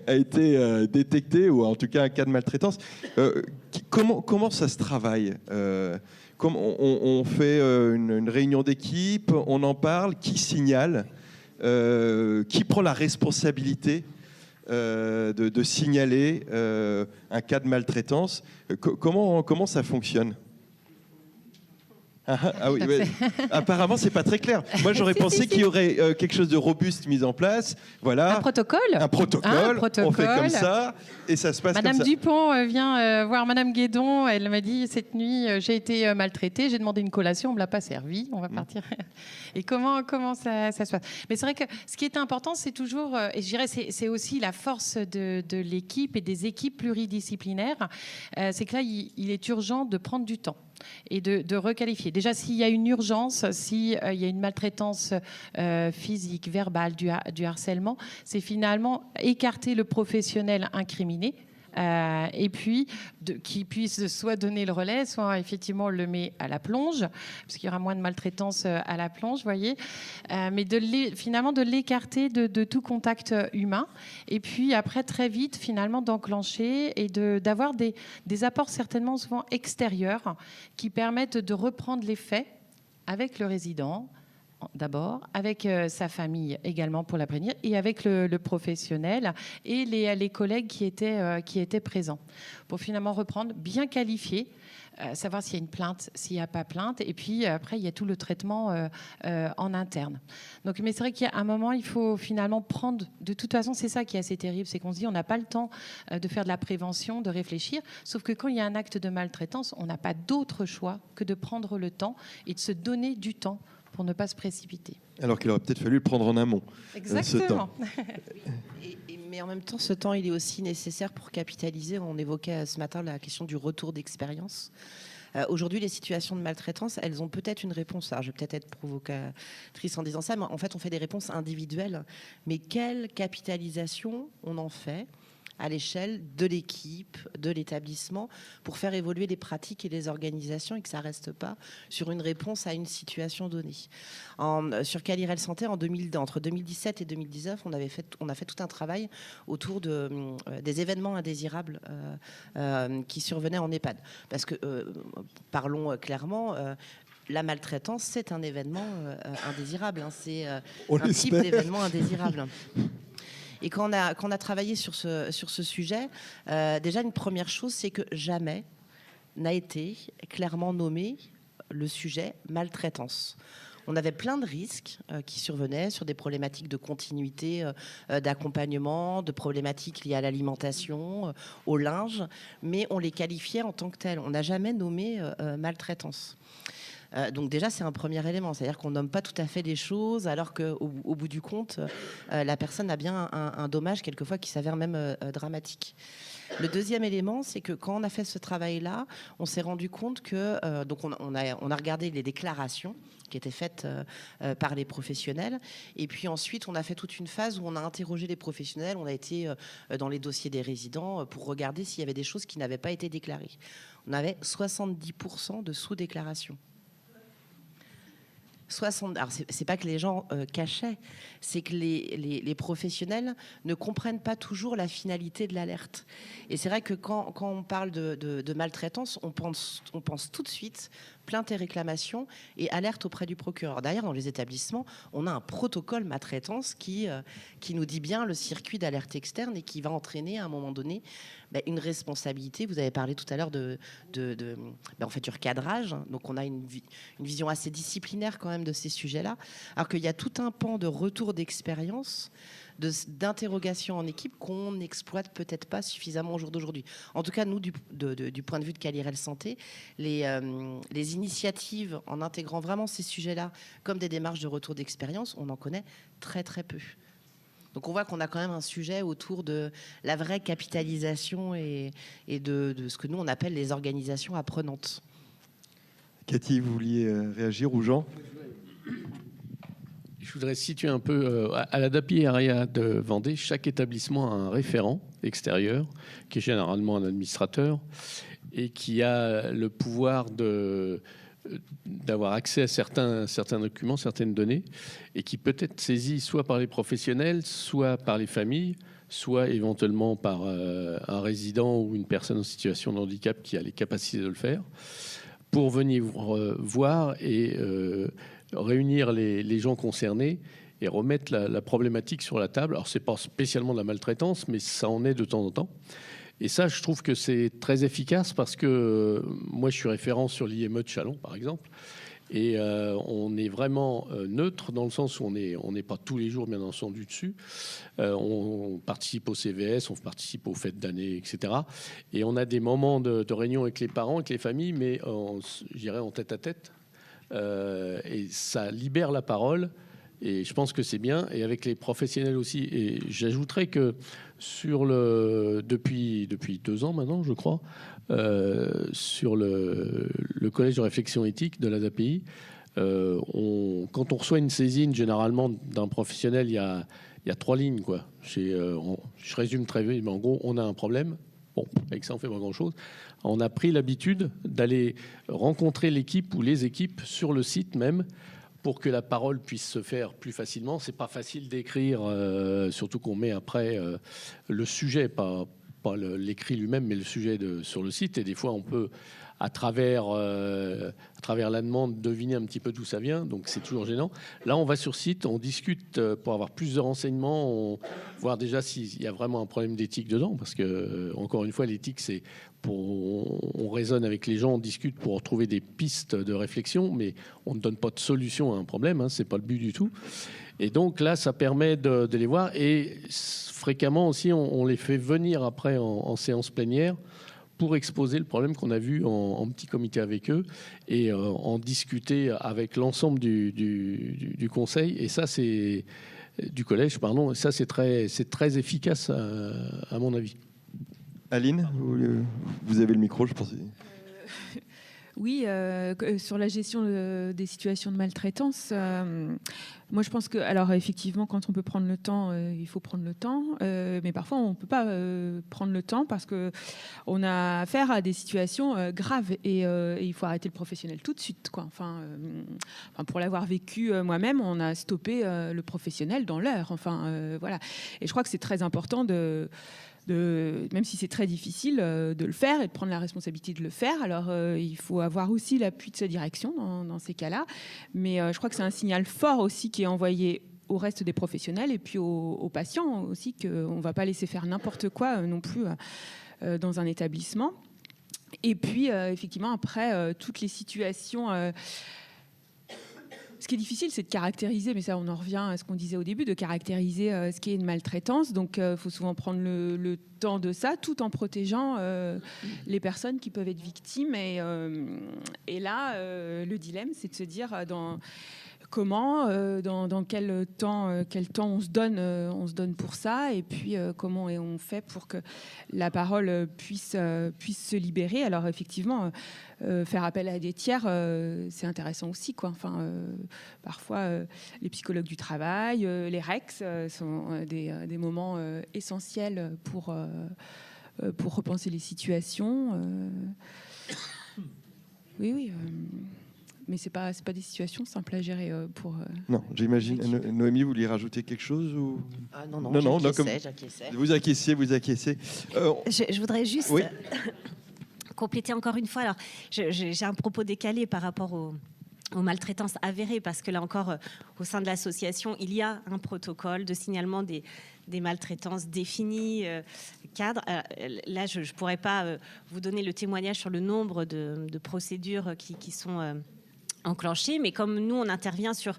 a été détectée, ou en tout cas un cas de maltraitance, comment ça se travaille? On fait une réunion d'équipe, on en parle, qui signale, qui prend la responsabilité de signaler un cas de maltraitance? Comment ça fonctionne? Ah oui, mais apparemment, c'est pas très clair. Moi, j'aurais pensé qu'il y aurait quelque chose de robuste mis en place. Voilà. Un protocole. Un protocole. On fait comme ça et ça se passe Madame comme ça. Dupont vient voir Madame Guédon. Elle m'a dit cette nuit, j'ai été maltraitée. J'ai demandé une collation, on me l'a pas servie. On va partir. Et comment ça se passe? Mais c'est vrai que ce qui est important, c'est toujours, et je dirais, c'est aussi la force de l'équipe et des équipes pluridisciplinaires. C'est que là, il est urgent de prendre du temps et de requalifier. Déjà, s'il y a une urgence, s'il y a une maltraitance physique, verbale, du harcèlement, c'est finalement écarter le professionnel incriminé. Et puis qui puisse soit donner le relais, soit effectivement on le met à la plonge, parce qu'il y aura moins de maltraitance à la plonge, vous voyez. Mais finalement de l'écarter de tout contact humain. Et puis après, très vite, finalement, d'enclencher et d'avoir des apports certainement souvent extérieurs qui permettent de reprendre les faits avec le résident, d'abord, avec sa famille également pour la prévenir, et avec le professionnel et les collègues qui étaient présents. Pour finalement reprendre, bien qualifier, savoir s'il y a une plainte, s'il n'y a pas plainte, et puis après, il y a tout le traitement en interne. Donc, mais c'est vrai qu'il y a un moment, il faut finalement prendre... De toute façon, c'est ça qui est assez terrible, c'est qu'on se dit on n'a pas le temps de faire de la prévention, de réfléchir, sauf que quand il y a un acte de maltraitance, on n'a pas d'autre choix que de prendre le temps et de se donner du temps pour ne pas se précipiter. Alors qu'il aurait peut-être fallu le prendre en amont. Exactement. Ce temps. Mais en même temps, ce temps, il est aussi nécessaire pour capitaliser. On évoquait ce matin la question du retour d'expérience. Aujourd'hui, les situations de maltraitance, elles ont peut-être une réponse. Alors, je vais peut-être être provocatrice en disant ça, mais en fait, on fait des réponses individuelles. Mais quelle capitalisation on en fait à l'échelle de l'équipe, de l'établissement, pour faire évoluer les pratiques et les organisations et que ça ne reste pas sur une réponse à une situation donnée. Sur Calirel Santé, entre 2017 et 2019, on a fait tout un travail autour des événements indésirables qui survenaient en EHPAD. Parce que, parlons clairement, la maltraitance, c'est un événement indésirable. C'est un type d'événement indésirable. Et quand on a travaillé sur ce sujet, déjà une première chose, c'est que jamais n'a été clairement nommé le sujet maltraitance. On avait plein de risques qui survenaient sur des problématiques de continuité d'accompagnement, de problématiques liées à l'alimentation, au linge, mais on les qualifiait en tant que tels. On n'a jamais nommé maltraitance. Donc déjà, c'est un premier élément, c'est-à-dire qu'on nomme pas tout à fait les choses, alors qu'au bout du compte, la personne a bien un dommage quelquefois qui s'avère même dramatique. Le deuxième élément, c'est que quand on a fait ce travail-là, on s'est rendu compte que donc on a regardé les déclarations qui étaient faites par les professionnels, et puis ensuite on a fait toute une phase où on a interrogé les professionnels, on a été dans les dossiers des résidents pour regarder s'il y avait des choses qui n'avaient pas été déclarées. On avait 70% de sous-déclaration. Alors c'est pas que les gens cachaient, c'est que les professionnels ne comprennent pas toujours la finalité de l'alerte. Et c'est vrai que quand on parle de maltraitance, on pense tout de suite plainte et réclamation et alerte auprès du procureur. D'ailleurs, dans les établissements, on a un protocole maltraitance qui nous dit bien le circuit d'alerte externe et qui va entraîner à un moment donné une responsabilité. Vous avez parlé tout à l'heure en fait, du recadrage. Donc, on a une vision assez disciplinaire quand même de ces sujets-là. Alors qu'il y a tout un pan de retour d'expérience, d'interrogation en équipe qu'on n'exploite peut-être pas suffisamment au jour d'aujourd'hui. En tout cas, nous, du point de vue de Calirel Santé, les initiatives en intégrant vraiment ces sujets-là comme des démarches de retour d'expérience, on en connaît très très peu. Donc on voit qu'on a quand même un sujet autour de la vraie capitalisation et de ce que nous on appelle les organisations apprenantes. Cathy, vous vouliez réagir, ou Jean ? Je voudrais situer un peu, à la DAPI Aria de Vendée, chaque établissement a un référent extérieur, qui est généralement un administrateur, et qui a le pouvoir d'avoir accès à certains documents, certaines données, et qui peut être saisi soit par les professionnels, soit par les familles, soit éventuellement par un résident ou une personne en situation de handicap qui a les capacités de le faire, pour venir voir et réunir les gens concernés et remettre la problématique sur la table. Alors, ce n'est pas spécialement de la maltraitance, mais ça en est de temps en temps. Et ça, je trouve que c'est très efficace parce que moi, je suis référent sur l'IME de Châlons, par exemple. Et on est vraiment neutre dans le sens où on n'est pas tous les jours bien entendu dessus. On participe au CVS, on participe aux fêtes d'année, etc. Et on a des moments de réunion avec les parents, avec les familles, mais je dirais en tête à tête. Et ça libère la parole. Et je pense que c'est bien. Et avec les professionnels aussi. Et j'ajouterais que depuis 2 ans maintenant, je crois, sur le collège de réflexion éthique de l'ADAPI, quand on reçoit une saisine, généralement, d'un professionnel, il y a 3 lignes, quoi. Je résume très vite, mais en gros, on a un problème. Bon, avec ça, on ne fait pas grand-chose. On a pris l'habitude d'aller rencontrer l'équipe ou les équipes sur le site même, pour que la parole puisse se faire plus facilement. C'est pas facile d'écrire, surtout qu'on met après le sujet, pas l'écrit lui-même, mais le sujet sur le site. Et des fois, on peut, à travers la demande, deviner un petit peu d'où ça vient. Donc, c'est toujours gênant. Là, on va sur site, on discute pour avoir plus de renseignements, voir déjà s'il y a vraiment un problème d'éthique dedans. Parce que, encore une fois, l'éthique, c'est on raisonne avec les gens, on discute pour trouver des pistes de réflexion, mais on ne donne pas de solution à un problème, hein, c'est pas le but du tout. Et donc là, ça permet de les voir. Et fréquemment aussi, on les fait venir après en séance plénière pour exposer le problème qu'on a vu en petit comité avec eux et en discuter avec l'ensemble du conseil. Et ça, c'est du collège, pardon. Et ça, c'est très efficace à mon avis. Aline, vous avez le micro, je pense. Oui, sur la gestion des situations de maltraitance, moi je pense que, alors effectivement, quand on peut prendre le temps, il faut prendre le temps, mais parfois on ne peut pas prendre le temps parce qu'on a affaire à des situations graves et il faut arrêter le professionnel tout de suite, quoi. Enfin, pour l'avoir vécu moi-même, on a stoppé le professionnel dans l'heure. Voilà. Et je crois que c'est très important même si c'est très difficile, de le faire et de prendre la responsabilité de le faire. Alors, il faut avoir aussi l'appui de sa direction dans ces cas-là. Mais je crois que c'est un signal fort aussi qui est envoyé au reste des professionnels et puis aux patients aussi, qu'on ne va pas laisser faire n'importe quoi non plus dans un établissement. Et puis, effectivement, après, toutes les situations... Ce qui est difficile, c'est de caractériser, mais ça, on en revient à ce qu'on disait au début, de caractériser ce qu'est une maltraitance. Donc, il faut souvent prendre le temps de ça, tout en protégeant les personnes qui peuvent être victimes. Et là, le dilemme, c'est de se dire comment, dans quel temps on se donne pour ça, et puis comment on fait pour que la parole puisse se libérer. Alors, effectivement, faire appel à des tiers, c'est intéressant aussi, quoi. Parfois, les psychologues du travail, les REX sont des moments essentiels pour repenser les situations. Oui. Mais c'est pas des situations simples à gérer pour. Non, j'imagine. Noémie, vous vouliez rajouter quelque chose ou... Ah non, j'acquiesçais. Vous acquiescez. Je voudrais juste compléter encore une fois. Alors, j'ai un propos décalé par rapport aux maltraitances avérées, parce que là encore, au sein de l'association, il y a un protocole de signalement des maltraitances définies, cadre. Là, je ne pourrais pas vous donner le témoignage sur le nombre de procédures qui sont enclenchées, mais comme nous, on intervient sur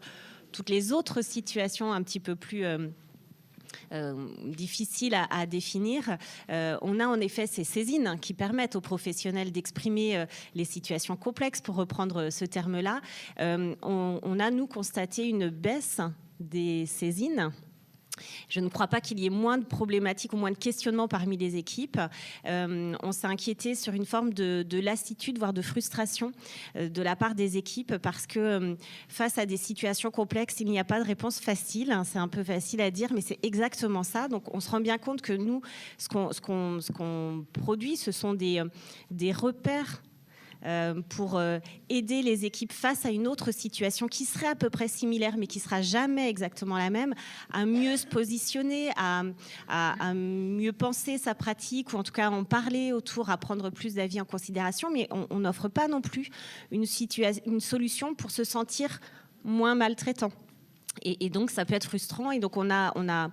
toutes les autres situations un petit peu plus difficiles à définir, on a en effet ces saisines qui permettent aux professionnels d'exprimer les situations complexes, pour reprendre ce terme-là. On a, nous, constaté une baisse des saisines. Je ne crois pas qu'il y ait moins de problématiques ou moins de questionnements parmi les équipes. On s'est inquiété sur une forme de lassitude, voire de frustration de la part des équipes, parce que face à des situations complexes, il n'y a pas de réponse facile. C'est un peu facile à dire, mais c'est exactement ça. Donc on se rend bien compte que nous, ce qu'on produit, ce sont des repères pour aider les équipes face à une autre situation qui serait à peu près similaire, mais qui sera jamais exactement la même, à mieux se positionner, à mieux penser sa pratique, ou en tout cas en parler autour, à prendre plus d'avis en considération. Mais on n'offre pas non plus une solution pour se sentir moins maltraitant. Et donc ça peut être frustrant. Et donc on a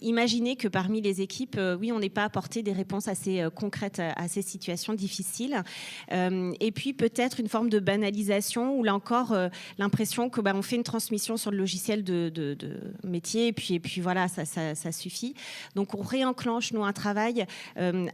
imaginer que parmi les équipes, oui, on n'ait pas apporté des réponses assez concrètes à ces situations difficiles. Et puis peut-être une forme de banalisation où là encore l'impression que on fait une transmission sur le logiciel de métier et puis voilà, ça suffit. Donc on réenclenche nous un travail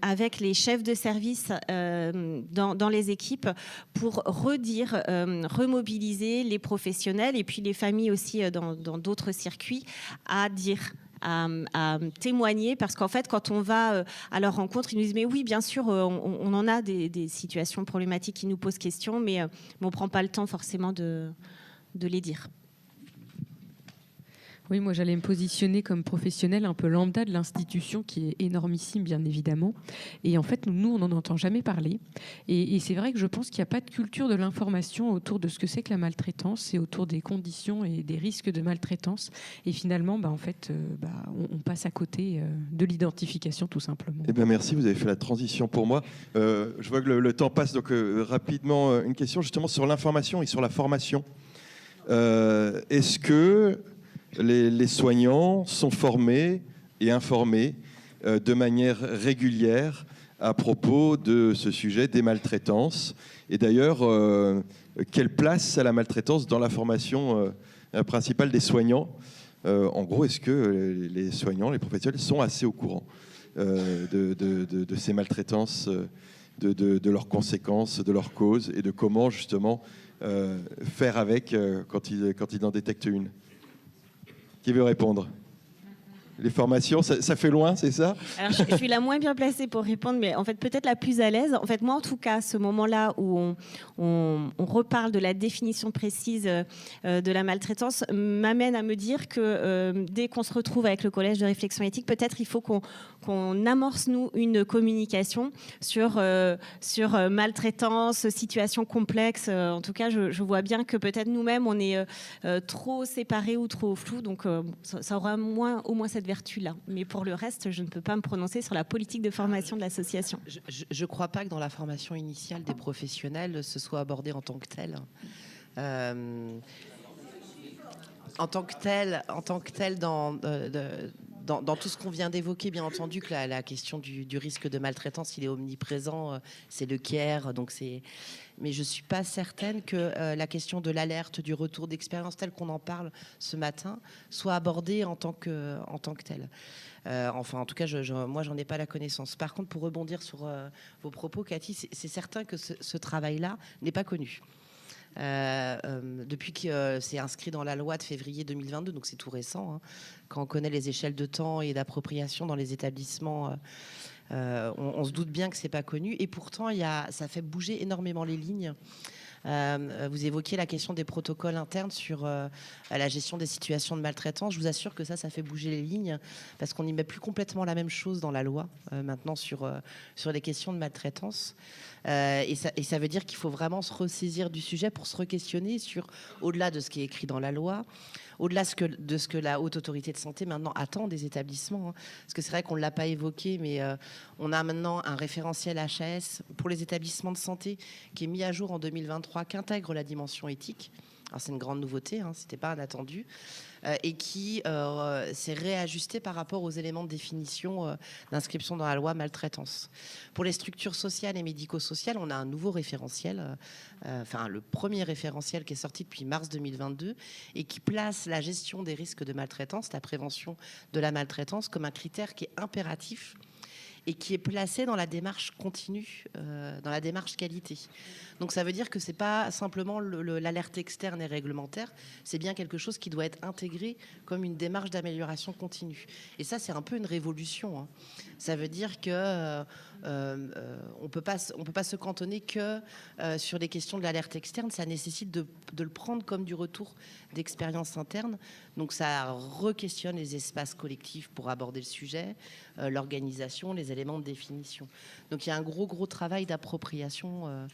avec les chefs de service dans les équipes pour redire, remobiliser les professionnels et puis les familles aussi dans d'autres circuits à dire, à témoigner, parce qu'en fait quand on va à leur rencontre, ils nous disent mais oui bien sûr on en a des situations problématiques qui nous posent question, mais on ne prend pas le temps forcément de les dire. Oui, moi j'allais me positionner comme professionnelle un peu lambda de l'institution qui est énormissime bien évidemment. Et en fait nous on n'en entend jamais parler. Et c'est vrai que je pense qu'il n'y a pas de culture de l'information autour de ce que c'est que la maltraitance et autour des conditions et des risques de maltraitance. Et finalement en fait on passe à côté de l'identification tout simplement. Eh bien merci, vous avez fait la transition pour moi. Je vois que le temps passe, donc rapidement une question justement sur l'information et sur la formation. Est-ce que les soignants sont formés et informés de manière régulière à propos de ce sujet des maltraitances? Et d'ailleurs, quelle place a la maltraitance dans la formation principale des soignants? En gros, est-ce que les soignants, les professionnels sont assez au courant de ces maltraitances, de leurs conséquences, de leurs causes et de comment justement faire avec quand ils en détectent une? Qui veut répondre? Les formations, ça fait loin, c'est ça? Alors, je suis la moins bien placée pour répondre, mais en fait, peut-être la plus à l'aise. En fait, moi, en tout cas, ce moment-là où on reparle de la définition précise de la maltraitance m'amène à me dire que dès qu'on se retrouve avec le collège de réflexion éthique, peut-être il faut qu'on amorce, nous, une communication sur maltraitance, situation complexe. En tout cas, je vois bien que peut-être nous-mêmes, on est trop séparés ou trop flous. Donc, ça aura au moins cette vertu-là. Mais pour le reste, je ne peux pas me prononcer sur la politique de formation de l'association. Je ne crois pas que dans la formation initiale des professionnels, ce soit abordé en tant que tel. En tant que tel dans tout ce qu'on vient d'évoquer, bien entendu que la question du risque de maltraitance, il est omniprésent, c'est le CARE, donc c'est... Mais je ne suis pas certaine que la question de l'alerte, du retour d'expérience tel qu'on en parle ce matin, soit abordée en tant que telle. Enfin, en tout cas, moi, j'en ai pas la connaissance. Par contre, pour rebondir sur vos propos, Cathy, c'est certain que ce travail-là n'est pas connu. Depuis que c'est inscrit dans la loi de février 2022, donc c'est tout récent, hein, quand on connaît les échelles de temps et d'appropriation dans les établissements, on se doute bien que c'est pas connu, et pourtant ça fait bouger énormément les lignes. Vous évoquiez la question des protocoles internes sur la gestion des situations de maltraitance. Je vous assure que ça fait bouger les lignes, parce qu'on n'y met plus complètement la même chose dans la loi maintenant sur les questions de maltraitance. Et ça veut dire qu'il faut vraiment se ressaisir du sujet pour se re-questionner sur, au-delà de ce qui est écrit dans la loi, au-delà de ce que la Haute Autorité de Santé maintenant attend des établissements. Hein. Parce que c'est vrai qu'on ne l'a pas évoqué, mais on a maintenant un référentiel HAS pour les établissements de santé qui est mis à jour en 2023, qui intègre la dimension éthique. Alors c'est une grande nouveauté, hein, c'était pas inattendu, et qui s'est réajusté par rapport aux éléments de définition d'inscription dans la loi maltraitance. Pour les structures sociales et médico-sociales, on a un nouveau référentiel, le premier référentiel qui est sorti depuis mars 2022 et qui place la gestion des risques de maltraitance, la prévention de la maltraitance, comme un critère qui est impératif et qui est placé dans la démarche continue, dans la démarche qualité. Donc ça veut dire que c'est pas simplement l'alerte externe et réglementaire, c'est bien quelque chose qui doit être intégré comme une démarche d'amélioration continue. Et ça, c'est un peu une révolution. Hein. Ça veut dire que on peut pas se cantonner que sur les questions de l'alerte externe. Ça nécessite de le prendre comme du retour d'expérience interne. Donc ça re-questionne les espaces collectifs pour aborder le sujet, l'organisation, les éléments de définition. Donc il y a un gros travail d'appropriation,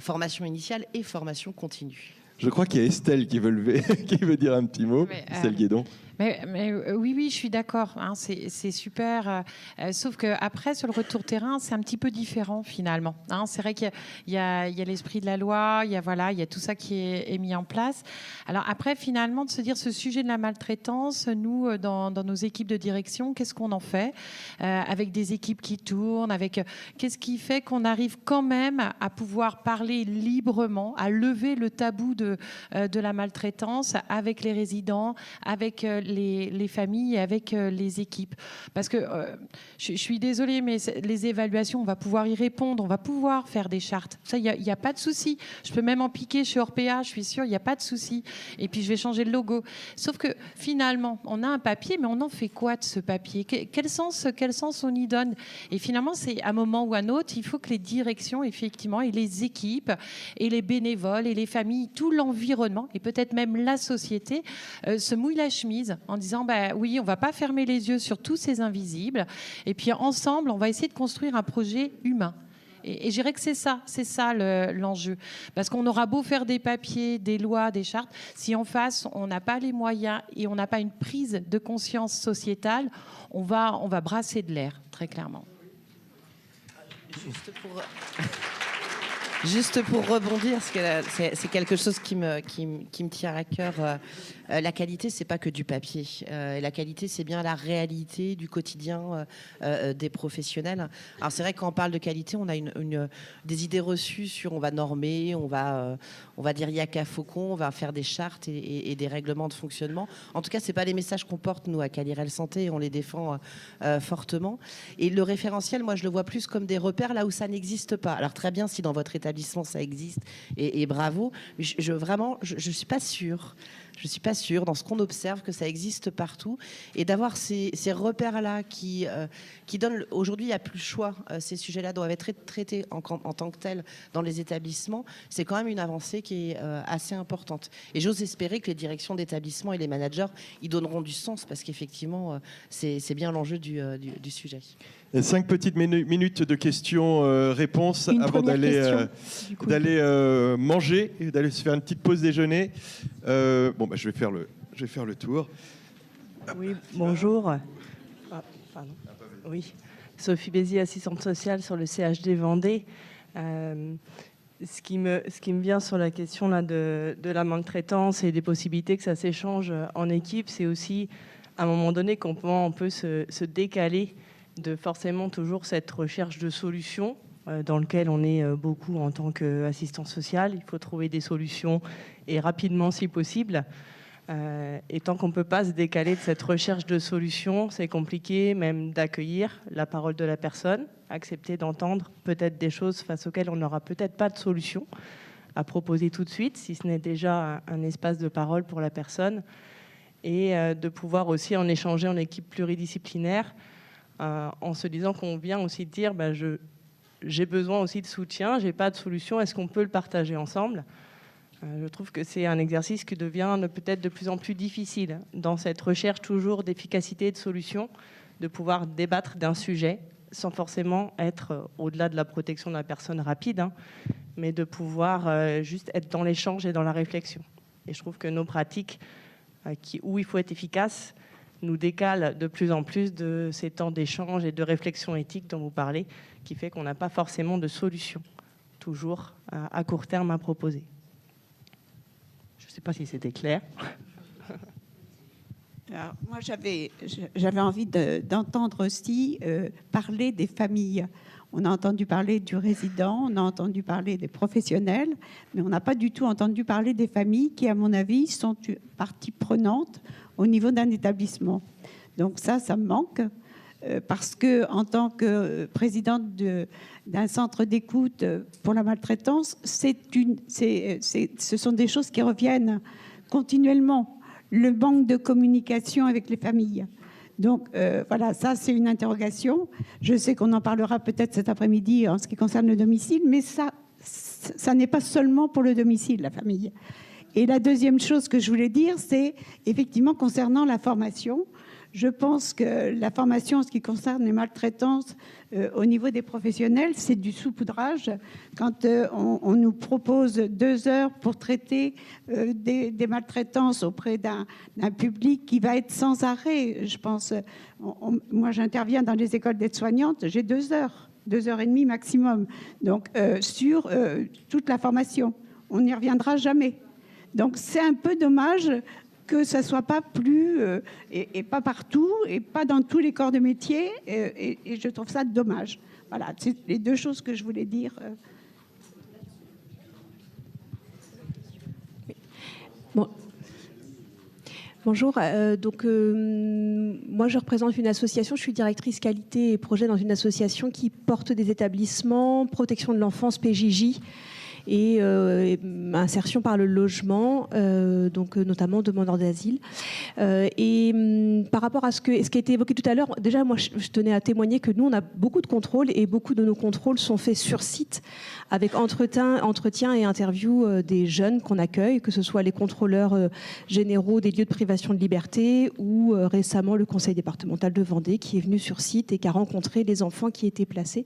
formation initiale et formation continue. Je crois qu'il y a Estelle qui veut dire un petit mot. Oui, Estelle Guédon. Oui, je suis d'accord. Hein, c'est super. Sauf qu'après, sur le retour terrain, c'est un petit peu différent finalement. Hein, c'est vrai qu'il y a l'esprit de la loi, il y a tout ça qui est mis en place. Alors après, finalement, de se dire ce sujet de la maltraitance, nous, dans nos équipes de direction, qu'est-ce qu'on en fait avec des équipes qui tournent, qu'est-ce qui fait qu'on arrive quand même à pouvoir parler librement, à lever le tabou de la maltraitance avec les résidents, avec les familles et avec les équipes. Parce que je suis désolée, mais les évaluations, on va pouvoir y répondre, on va pouvoir faire des chartes. Ça, il n'y a pas de souci. Je peux même en piquer chez Orpea, je suis sûre, il n'y a pas de souci. Et puis, je vais changer le logo. Sauf que finalement, on a un papier, mais on en fait quoi de ce papier ? Quel sens on y donne ? Et finalement, c'est à un moment ou à un autre, il faut que les directions, effectivement, et les équipes, et les bénévoles, et les familles, tout l'environnement, et peut-être même la société, se mouillent la chemise en disant oui, on ne va pas fermer les yeux sur tous ces invisibles. Et puis ensemble, on va essayer de construire un projet humain. Et je dirais que c'est ça l'enjeu. Parce qu'on aura beau faire des papiers, des lois, des chartes, si en face, on n'a pas les moyens et on n'a pas une prise de conscience sociétale, on va brasser de l'air, très clairement. Juste pour rebondir, parce que c'est quelque chose qui me tient à cœur. La qualité, c'est pas que du papier. La qualité, c'est bien la réalité du quotidien des professionnels. Alors c'est vrai que quand on parle de qualité, on a des idées reçues sur on va normer, on va dire yaka faucon, on va faire des chartes et des règlements de fonctionnement. En tout cas, c'est pas les messages qu'on porte nous à Calirel Santé, et on les défend fortement. Et le référentiel, moi, je le vois plus comme des repères là où ça n'existe pas. Alors très bien si dans votre établissement ça existe et bravo. Mais je suis pas sûre. Je ne suis pas sûre, dans ce qu'on observe, que ça existe partout. Et d'avoir ces repères-là qui donnent... Aujourd'hui, il n'y a plus le choix. Ces sujets-là doivent être traités en tant que tels dans les établissements. C'est quand même une avancée qui est assez importante. Et j'ose espérer que les directions d'établissement et les managers y donneront du sens, parce qu'effectivement, c'est bien l'enjeu du sujet. 5 petites minutes de questions-réponses avant d'aller manger, d'aller se faire une petite pause déjeuner. Je vais faire le tour. Oui, bonjour. Oui, Sophie Bézier, assistante sociale sur le CHD Vendée. Ce qui me vient sur la question là, de la maltraitance et des possibilités que ça s'échange en équipe, c'est aussi à un moment donné comment on peut se décaler de forcément toujours cette recherche de solutions dans lequel on est beaucoup en tant qu'assistant social. Il faut trouver des solutions et rapidement si possible. Et tant qu'on ne peut pas se décaler de cette recherche de solutions, c'est compliqué même d'accueillir la parole de la personne, accepter d'entendre peut-être des choses face auxquelles on n'aura peut-être pas de solution à proposer tout de suite, si ce n'est déjà un espace de parole pour la personne, et de pouvoir aussi en échanger en équipe pluridisciplinaire, en se disant qu'on vient aussi dire j'ai besoin aussi de soutien, j'ai pas de solution, est-ce qu'on peut le partager ensemble ? Je trouve que c'est un exercice qui devient peut-être de plus en plus difficile dans cette recherche toujours d'efficacité et de solution, de pouvoir débattre d'un sujet sans forcément être au-delà de la protection de la personne rapide, mais de pouvoir juste être dans l'échange et dans la réflexion. Et je trouve que nos pratiques, où il faut être efficace, nous décalent de plus en plus de ces temps d'échange et de réflexion éthique dont vous parlez, qui fait qu'on n'a pas forcément de solution, toujours à court terme à proposer. Je ne sais pas si c'était clair. Alors, moi, j'avais envie d'entendre aussi parler des familles. On a entendu parler du résident, on a entendu parler des professionnels, mais on n'a pas du tout entendu parler des familles qui, à mon avis, sont partie prenante au niveau d'un établissement. Donc ça me manque, parce que en tant que présidente d'un centre d'écoute pour la maltraitance, ce sont des choses qui reviennent continuellement. Le manque de communication avec les familles. Donc voilà, ça c'est une interrogation. Je sais qu'on en parlera peut-être cet après-midi en ce qui concerne le domicile, mais ça n'est pas seulement pour le domicile, la famille. Et la deuxième chose que je voulais dire, c'est effectivement concernant la formation. Je pense que la formation en ce qui concerne les maltraitances au niveau des professionnels, c'est du saupoudrage. Quand on nous propose 2 heures pour traiter des maltraitances auprès d'un public qui va être sans arrêt, je pense, moi j'interviens dans les écoles d'aides-soignantes, j'ai 2 heures. 2h30 maximum. Donc, sur toute la formation. On n'y reviendra jamais. Donc, c'est un peu dommage que ça ne soit pas plus, et pas partout, et pas dans tous les corps de métier. Et je trouve ça dommage. Voilà, c'est les 2 choses que je voulais dire. Bon. Bonjour, moi je représente une association, je suis directrice qualité et projet dans une association qui porte des établissements, protection de l'enfance, PJJ, et insertion par le logement, donc notamment demandeurs d'asile. Par rapport à ce qui a été évoqué tout à l'heure, déjà moi je tenais à témoigner que nous on a beaucoup de contrôles et beaucoup de nos contrôles sont faits sur site avec entretien et interview des jeunes qu'on accueille, que ce soit les contrôleurs généraux des lieux de privation de liberté ou récemment le conseil départemental de Vendée qui est venu sur site et qui a rencontré les enfants qui étaient placés.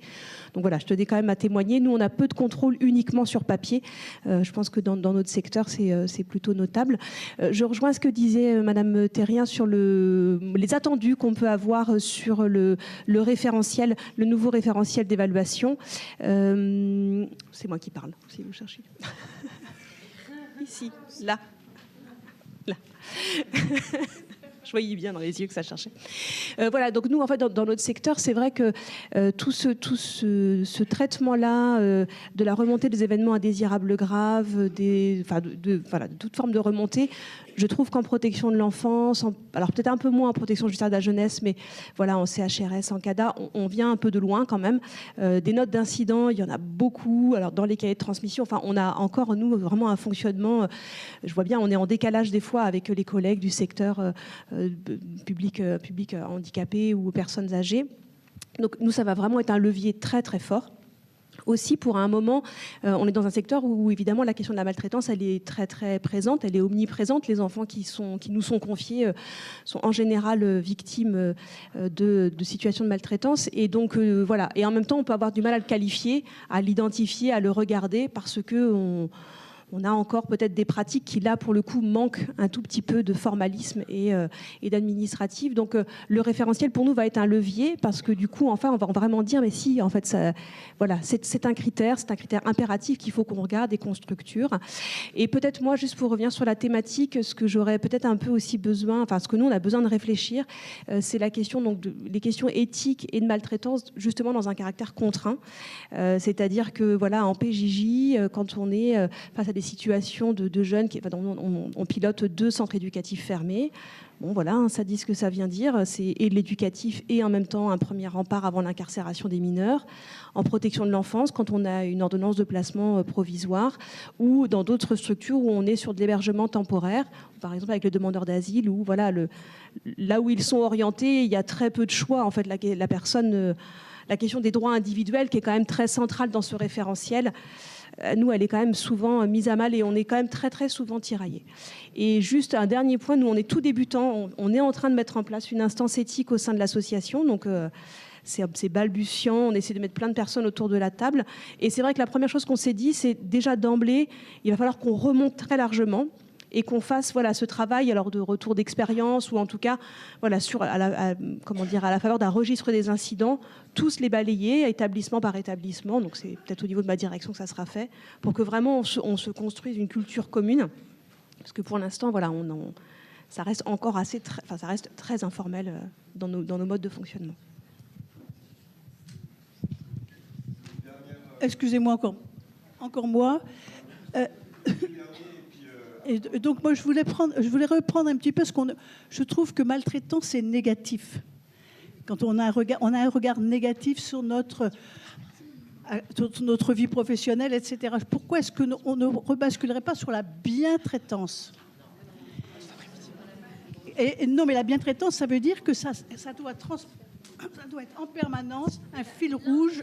Donc voilà, je tenais quand même à témoigner. Nous on a peu de contrôles uniquement sur papier. Je pense que dans notre secteur, c'est plutôt notable. Je rejoins ce que disait Madame Thérien sur les attendus qu'on peut avoir sur le référentiel, le nouveau référentiel d'évaluation. C'est moi qui parle, si vous cherchez. Ici, là. Je voyais bien dans les yeux que ça cherchait. Voilà, donc nous, en fait, dans notre secteur, c'est vrai que tout ce traitement-là de la remontée des événements indésirables graves, de toute forme de remontée, je trouve qu'en protection de l'enfance, alors peut-être un peu moins en protection judiciaire de la jeunesse, mais voilà, en CHRS, en CADA, on vient un peu de loin quand même. Des notes d'incidents, il y en a beaucoup. Alors dans les cahiers de transmission, enfin, on a encore, nous, vraiment un fonctionnement. Je vois bien, on est en décalage des fois avec les collègues du secteur public handicapé ou personnes âgées. Donc nous, ça va vraiment être un levier très très fort. Aussi, pour un moment, on est dans un secteur où, évidemment, la question de la maltraitance, elle est très, très présente, elle est omniprésente. Les enfants qui nous sont confiés sont en général victimes de situations de maltraitance. Et donc, voilà. Et en même temps, on peut avoir du mal à le qualifier, à l'identifier, à le regarder, parce que on a encore peut-être des pratiques qui, là, pour le coup, manquent un tout petit peu de formalisme et d'administratif. Donc, le référentiel, pour nous, va être un levier parce que, du coup, enfin, on va vraiment dire, mais si, en fait, ça, voilà, c'est un critère impératif qu'il faut qu'on regarde et qu'on structure. Et peut-être, moi, juste pour revenir sur la thématique, ce que j'aurais peut-être un peu aussi besoin, enfin, ce que nous, on a besoin de réfléchir, c'est la question, donc, les questions éthiques et de maltraitance, justement, dans un caractère contraint. C'est-à-dire que, voilà, en PJJ, quand on est face à des situations de jeunes, on pilote 2 centres éducatifs fermés. Bon, voilà, ça dit ce que ça vient dire. C'est et de l'éducatif et en même temps un premier rempart avant l'incarcération des mineurs. En protection de l'enfance, quand on a une ordonnance de placement provisoire, ou dans d'autres structures où on est sur de l'hébergement temporaire, par exemple avec le demandeur d'asile, où voilà, là où ils sont orientés, il y a très peu de choix. En fait, la personne, la question des droits individuels, qui est quand même très centrale dans ce référentiel, nous, elle est quand même souvent mise à mal et on est quand même très, très souvent tiraillés. Et juste un dernier point, nous, on est tout débutants. On est en train de mettre en place une instance éthique au sein de l'association. Donc, c'est balbutiant. On essaie de mettre plein de personnes autour de la table. Et c'est vrai que la première chose qu'on s'est dit, c'est déjà d'emblée, il va falloir qu'on remonte très largement et qu'on fasse voilà, ce travail alors de retour d'expérience ou en tout cas voilà, à la faveur d'un registre des incidents, tous les balayer établissement par établissement. Donc c'est peut-être au niveau de ma direction que ça sera fait pour que vraiment on se construise une culture commune. Parce que pour l'instant, voilà, ça reste encore ça reste très informel dans nos modes de fonctionnement. Excusez-moi encore moi. Et donc moi je voulais reprendre un petit peu je trouve que maltraitance c'est négatif. Quand on a un regard négatif sur notre vie professionnelle, etc. Pourquoi est-ce qu'on ne rebasculerait pas sur la bientraitance ? Non, mais la bientraitance, ça veut dire que ça doit être en permanence un fil rouge.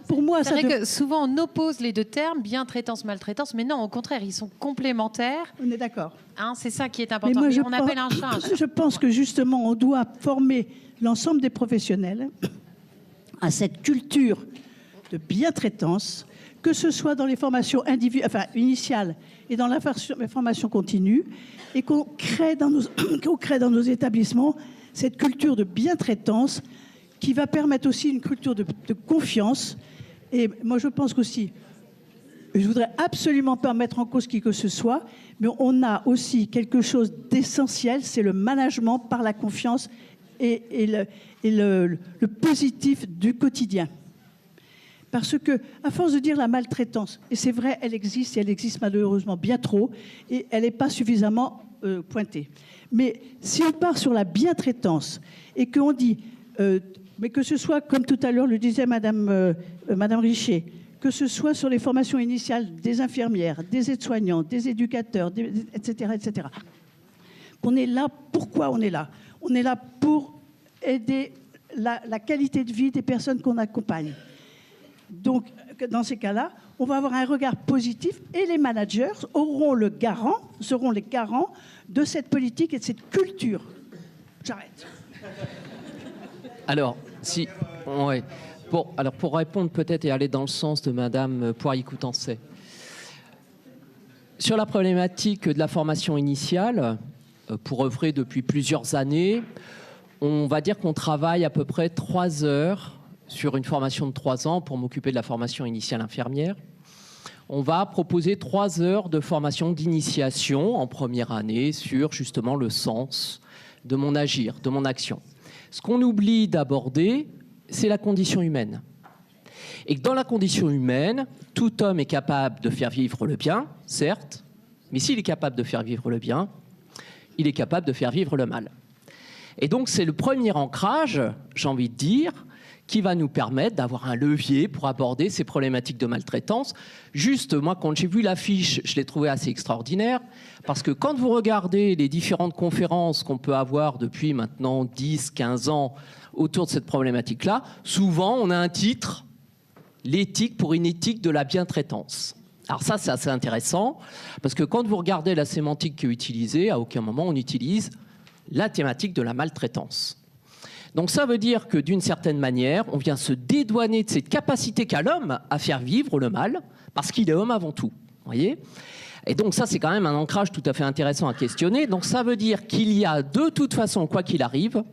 Pour moi, c'est vrai que souvent on oppose les deux termes, bien-traitance, maltraitance, mais non, au contraire, ils sont complémentaires. On est d'accord. Hein, c'est ça qui est important. Mais on appelle un chat un chat. Je pense que justement, on doit former l'ensemble des professionnels à cette culture de bien-traitance, que ce soit dans les formations initiales et dans la formation continue, et qu'on crée dans nos établissements cette culture de bien-traitance qui va permettre aussi une culture de confiance. Et moi, je pense qu'aussi, je ne voudrais absolument pas mettre en cause qui que ce soit, mais on a aussi quelque chose d'essentiel, c'est le management par la confiance et le positif du quotidien. Parce que, à force de dire la maltraitance, et c'est vrai, elle existe, et elle existe malheureusement bien trop, et elle n'est pas suffisamment pointée. Mais si on part sur la bien-traitance, et qu'on dit, mais que ce soit, comme tout à l'heure le disait Madame Richer, que ce soit sur les formations initiales des infirmières, des aides-soignants, des éducateurs, etc., etc. On est là, pourquoi on est là? On est là pour aider la qualité de vie des personnes qu'on accompagne. Donc, dans ces cas-là, on va avoir un regard positif et les managers seront les garants de cette politique et de cette culture. J'arrête. Alors, ouais. Pour répondre peut-être et aller dans le sens de Madame Poirier-Coutancet, sur la problématique de la formation initiale, pour œuvrer depuis plusieurs années, on va dire qu'on travaille à peu près 3 heures sur une formation de 3 ans pour m'occuper de la formation initiale infirmière. On va proposer 3 heures de formation d'initiation en première année sur justement le sens de mon agir, de mon action. Ce qu'on oublie d'aborder, c'est la condition humaine. Et que dans la condition humaine, tout homme est capable de faire vivre le bien, certes, mais s'il est capable de faire vivre le bien, il est capable de faire vivre le mal. Et donc c'est le premier ancrage, j'ai envie de dire, qui va nous permettre d'avoir un levier pour aborder ces problématiques de maltraitance. Juste, moi, quand j'ai vu l'affiche, je l'ai trouvé assez extraordinaire, parce que quand vous regardez les différentes conférences qu'on peut avoir depuis maintenant 10, 15 ans autour de cette problématique-là, souvent, on a un titre, l'éthique pour une éthique de la bientraitance. Alors ça, c'est assez intéressant, parce que quand vous regardez la sémantique qui est utilisée, à aucun moment on utilise la thématique de la maltraitance. Donc ça veut dire que d'une certaine manière, on vient se dédouaner de cette capacité qu'a l'homme à faire vivre le mal, parce qu'il est homme avant tout. Voyez ? Et donc ça, c'est quand même un ancrage tout à fait intéressant à questionner. Donc ça veut dire qu'il y a de toute façon, quoi qu'il arrive,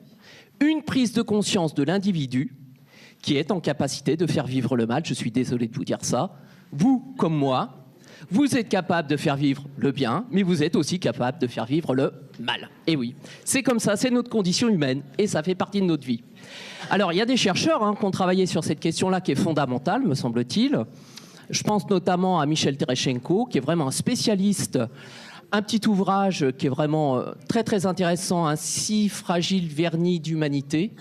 une prise de conscience de l'individu qui est en capacité de faire vivre le mal. Je suis désolé de vous dire ça. Vous, comme moi, vous êtes capable de faire vivre le bien, mais vous êtes aussi capable de faire vivre le mal. Et oui, c'est comme ça, c'est notre condition humaine, et ça fait partie de notre vie. Alors, il y a des chercheurs qui ont travaillé sur cette question-là qui est fondamentale, me semble-t-il. Je pense notamment à Michel Tereschenko, qui est vraiment un spécialiste. Un petit ouvrage qui est vraiment très, très intéressant, Un si fragile vernis d'humanité.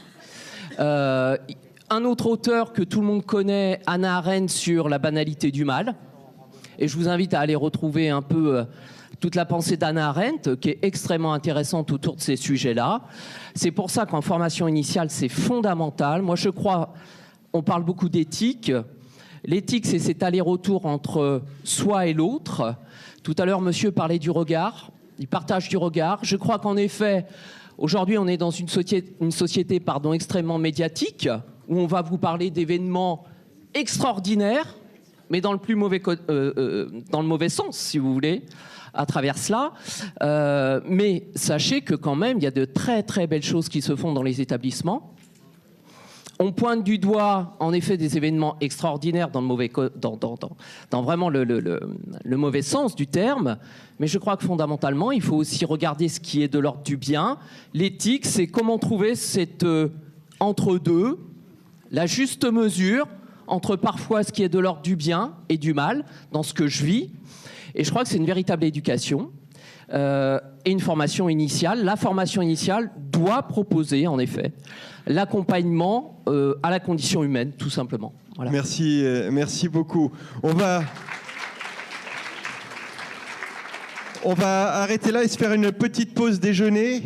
Un autre auteur que tout le monde connaît, Hannah Arendt, sur la banalité du mal. Et je vous invite à aller retrouver un peu toute la pensée d'Hannah Arendt, qui est extrêmement intéressante autour de ces sujets-là. C'est pour ça qu'en formation initiale, c'est fondamental. Moi, je crois, on parle beaucoup d'éthique. L'éthique, c'est cet aller-retour entre soi et l'autre. Tout à l'heure, monsieur parlait du regard, du partage du regard. Je crois qu'en effet, aujourd'hui, on est dans une société extrêmement médiatique, où on va vous parler d'événements extraordinaires, mais dans le mauvais sens, si vous voulez, à travers cela. Mais sachez que quand même, il y a de très très belles choses qui se font dans les établissements. On pointe du doigt, en effet, des événements extraordinaires dans vraiment le mauvais sens du terme. Mais je crois que fondamentalement, il faut aussi regarder ce qui est de l'ordre du bien. L'éthique, c'est comment trouver cette entre-deux, la juste mesure entre parfois ce qui est de l'ordre du bien et du mal dans ce que je vis. Et je crois que c'est une véritable éducation et une formation initiale. La formation initiale doit proposer, en effet, l'accompagnement à la condition humaine, tout simplement. Voilà. Merci beaucoup. On va arrêter là et se faire une petite pause déjeuner.